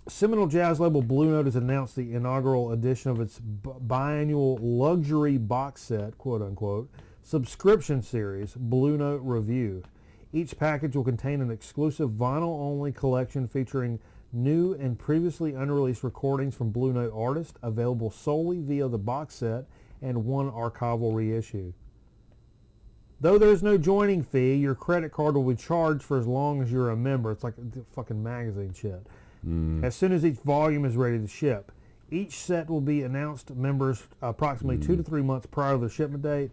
Seminole jazz label Blue Note has announced the inaugural edition of its biannual luxury box set, quote unquote, subscription series, Blue Note Review. Each package will contain an exclusive vinyl-only collection featuring new and previously unreleased recordings from Blue Note artists, available solely via the box set and one archival reissue. Though there's no joining fee, your credit card will be charged for as long as you're a member. It's like fucking magazine shit. As soon as each volume is ready to ship. Each set will be announced to members approximately 2 to 3 months prior to the shipment date.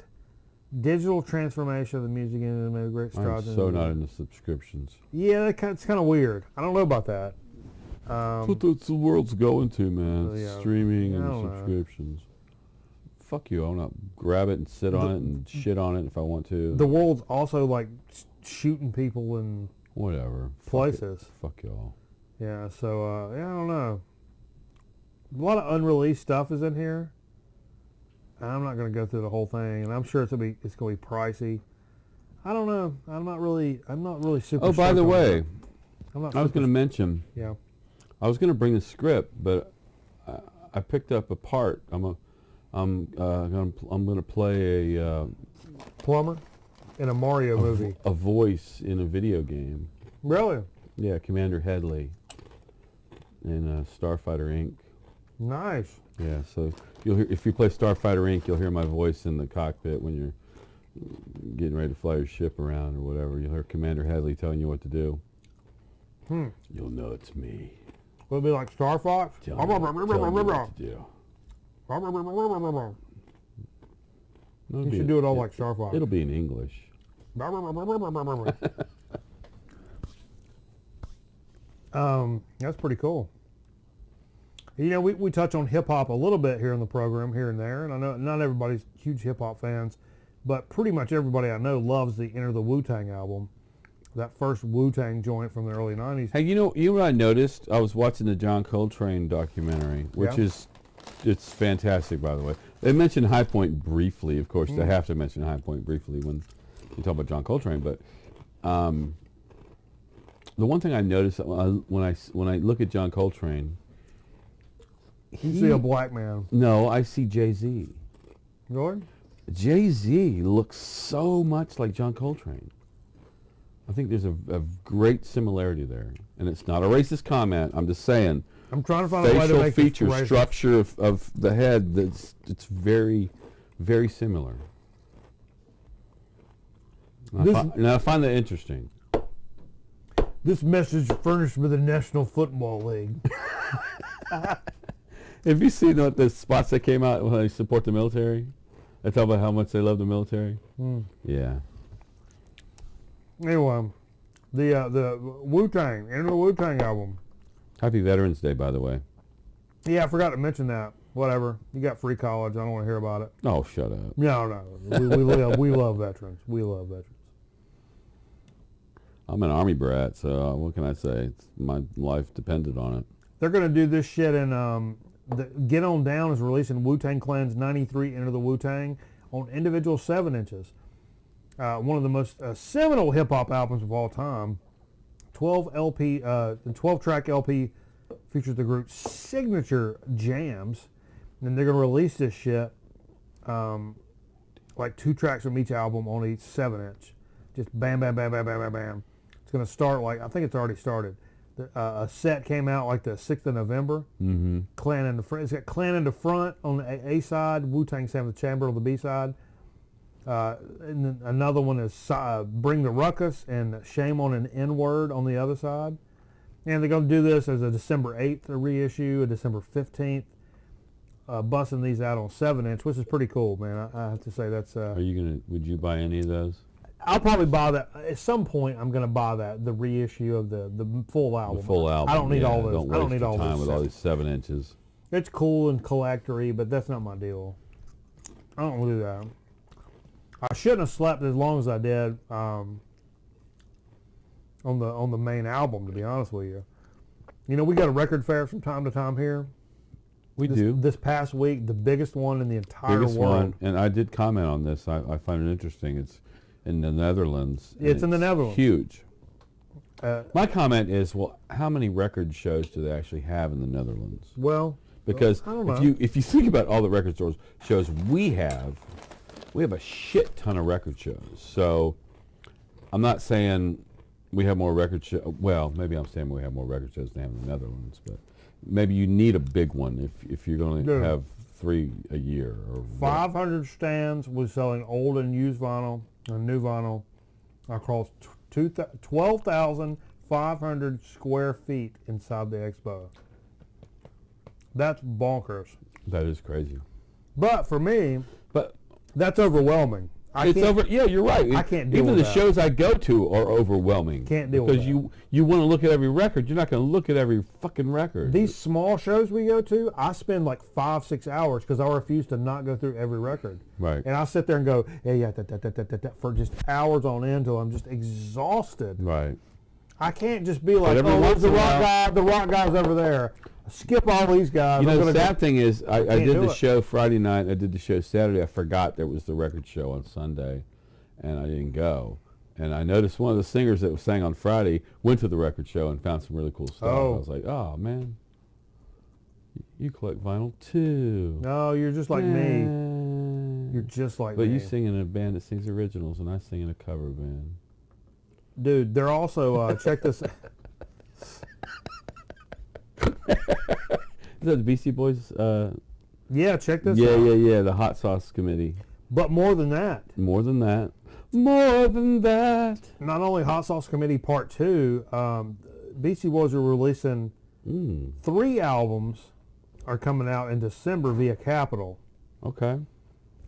Digital transformation of the music industry made great strides. I'm so not into subscriptions. Yeah, it's kind of weird. I don't know about that. That's what the world's going to, man. Yeah. Streaming and subscriptions. Fuck you. I'll not grab it and sit on it and shit on it if I want to. The world's also like shooting people in whatever places. Fuck y'all. Yeah, so I don't know. A lot of unreleased stuff is in here. I'm not going to go through the whole thing, and I'm sure it's going to be pricey. I don't know. I'm not really super. Oh, by the way, I was going to mention. Yeah. I was going to bring the script, but I picked up a part. I'm I'm gonna play Plumber in a Mario movie. a voice in a video game. Really? Yeah, Commander Headley in Starfighter Inc. Nice. Yeah, so you'll hear, if you play Starfighter Inc., you'll hear my voice in the cockpit when you're getting ready to fly your ship around or whatever. You'll hear Commander Headley telling you what to do. You'll know it's me. Will it be like Star Fox? Tell me what to do. You should do it all like Star Fox. It'll be in English. That's pretty cool. You know, we touch on hip hop a little bit here in the program, here and there, and I know not everybody's huge hip hop fans, but pretty much everybody I know loves the Enter the Wu-Tang album, that first Wu-Tang joint from the early '90s. Hey, you know what I noticed? I was watching the John Coltrane documentary, which it's fantastic, by the way. They mentioned High Point briefly, of course. They have to mention High Point briefly when you talk about John Coltrane, but the one thing I noticed when I look at John Coltrane, you see a black man. No, I see Jay-Z. Really? Jay-Z looks so much like John Coltrane. I think there's a great similarity there, and it's not a racist comment. I'm just saying. I'm trying to find a way to make facial this feature structure of the head. It's very, very similar. I find that interesting. This message furnished by the National Football League. Have you seen the spots that came out when they support the military? They talk about how much they love the military. Yeah. Anyway, the Wu-Tang, Enter the Wu-Tang album. Happy Veterans Day, by the way. Yeah, I forgot to mention that. Whatever. You got free college. I don't want to hear about it. Oh, shut up. No. We love veterans. We love veterans. I'm an Army brat, so what can I say? My life depended on it. They're going to do this shit in... the Get On Down is releasing Wu-Tang Clan's 93 Enter the Wu-Tang on individual 7 inches. One of the most seminal hip-hop albums of all time. 12-track LP features the group's signature jams. And they're going to release this shit like 2 tracks from each album on each 7-inch. Just bam, bam, bam, bam, bam, bam, bam. It's going to start I think it's already started. A set came out like the 6th of November. Clan in the front. It's got Clan in the front on the A side, Wu-Tang 7th Chamber on the B side. And then another one is Bring the Ruckus and Shame on an N-Word on the other side. And they're going to do this as a December 8th reissue, a December 15th, busting these out on 7-inch, which is pretty cool, man. I have to say that's... would you buy any of those? I'll probably buy that. At some point, I'm going to buy the reissue of the full album. The full album. I don't need all those. I don't need all time with all these 7 inches. It's cool and collector-y, but that's not my deal. I don't do that. I shouldn't have slept as long as I did on the main album, to be honest with you. You know, we got a record fair from time to time here. We do. This past week, the biggest one in the entire world. One, and I did comment on this. I find it interesting. It's in the Netherlands. It's in the Netherlands. Huge. My comment is, well, how many record shows do they actually have in the Netherlands? Well, because if you think about all the record shows we have a shit ton of record shows. So I'm not saying we have more record shows. Well, maybe I'm saying we have more record shows than they have in the Netherlands, but maybe you need a big one if you're going to have 3 a year. Or 500 stands with selling old and used vinyl and new vinyl across 12,500 square feet inside the expo. That's bonkers. That is crazy. But for me, that's overwhelming. Yeah, you're right. I can't deal with with the shows I go to are overwhelming. Can't deal with that. Because you want to look at every record. You're not going to look at every fucking record. These small shows we go to, I spend like 5-6 hours because I refuse to not go through every record. Right. And I sit there and go, for just hours on end until I'm just exhausted. Right. I can't just be like, the rock guy's over there. Skip all these guys. You know, the sad thing is, I did the show Friday night. I did the show Saturday. I forgot there was the record show on Sunday, and I didn't go. And I noticed one of the singers that was sang on Friday went to the record show and found some really cool stuff. I was like, oh, man. You collect vinyl too. No, you're just like me. You're just like me. But you sing in a band that sings originals, and I sing in a cover band. Dude, they're also, check this. Is that the Beastie Boys? Yeah, check this out. Yeah, the Hot Sauce Committee. But more than that. More than that. More than that. Not only Hot Sauce Committee Part 2, Beastie Boys are releasing 3 albums are coming out in December via Capitol. Okay.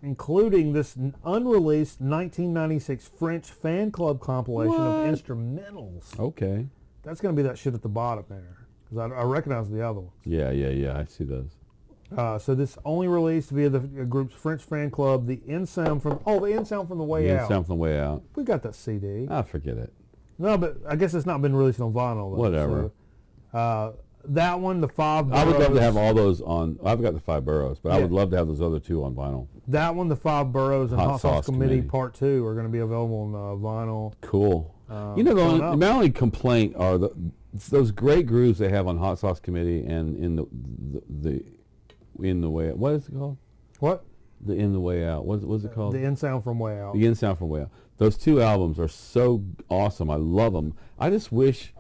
Including this unreleased 1996 French fan club compilation of instrumentals. Okay. That's going to be that shit at the bottom there. Because I recognize the other ones. Yeah, I see those. So this only released via the group's French fan club, the End Sound from the Way Out. End Sound from the Way Out. We got that CD. Ah, forget it. No, but I guess it's not been released on vinyl. Though, whatever. So, that one, the 5 Boroughs. I would love to have all those on. I've got the 5 Boroughs, but I would love to have those other 2 on vinyl. That one, the 5 Boroughs, and Hot Sauce Committee Part 2 are going to be available on vinyl. Cool. My only complaint are those great grooves they have on Hot Sauce Committee and in the Way Out. What is it called? What? The In the Way Out. What's it called? The End Sound from Way Out. The End Sound from Way Out. Those 2 albums are so awesome. I love them. I just wish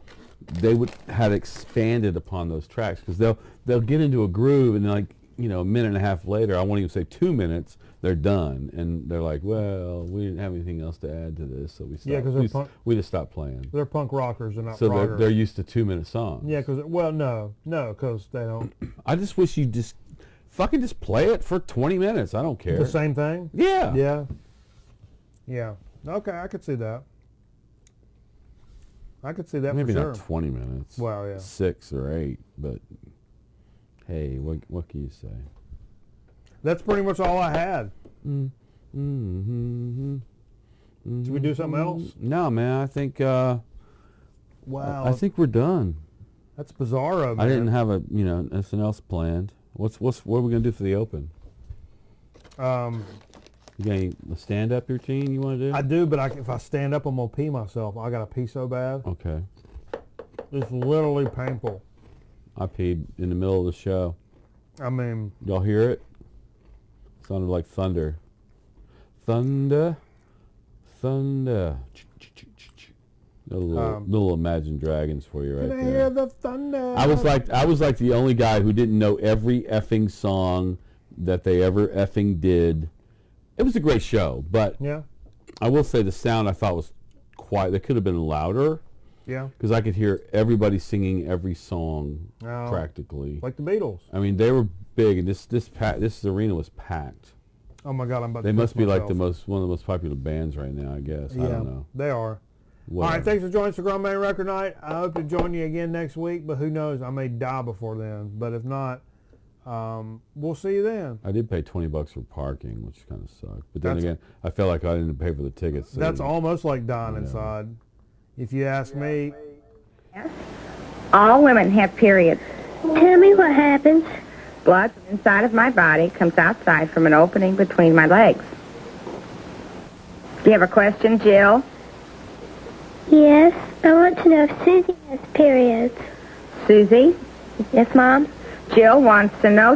they would have expanded upon those tracks, because they'll get into a groove and like a minute and a half later, I won't even say 2 minutes, they're done, and they're like, well, we didn't have anything else to add to this, so we stopped. Yeah, because we just stopped playing. They're punk rockers, they're not so rockers. they're used to 2-minute songs. Yeah, because because they don't. I just wish you just fucking just play it for 20 minutes. I don't care. The same thing. Yeah. Yeah. Okay, I could see that. Maybe for sure. Maybe not 20 minutes. Well, yeah. 6 or 8, but hey, what can you say? That's pretty much all I had. Should we do something else? No, man. I think. Wow. I think we're done. That's Bizzaro, man. I didn't have nothing else planned. What are we gonna do for the open? You got a stand-up routine you want to do? I do, but if I stand up, I'm gonna pee myself. I gotta pee so bad. Okay. It's literally painful. I peed in the middle of the show. I mean, y'all hear it? Sounded like thunder. Thunder. Little Imagine Dragons for you right there. Can I hear the thunder? I was like the only guy who didn't know every effing song that they ever effing did. It was a great show, but yeah, I will say the sound I thought was quiet. They could have been louder. Yeah, because I could hear everybody singing every song practically. Like the Beatles. I mean, they were big, and this arena was packed. Oh my God, I'm about. They to must be myself. like one of the most popular bands right now. I guess. Yeah, I don't know. They are. Whatever. All right, thanks for joining us for Grown Man Record Night. I hope to join you again next week, but who knows? I may die before then. But if not, we'll see you then. I did pay $20 for parking, which kind of sucked. But then again, I felt like I didn't pay for the tickets. So that's almost like dying inside, if you ask me. All women have periods. Tell me what happens. Blood from inside of my body comes outside from an opening between my legs. Do you have a question, Jill? Yes, I want to know if Susie has periods. Susie? Yes, Mom? Jill wants to know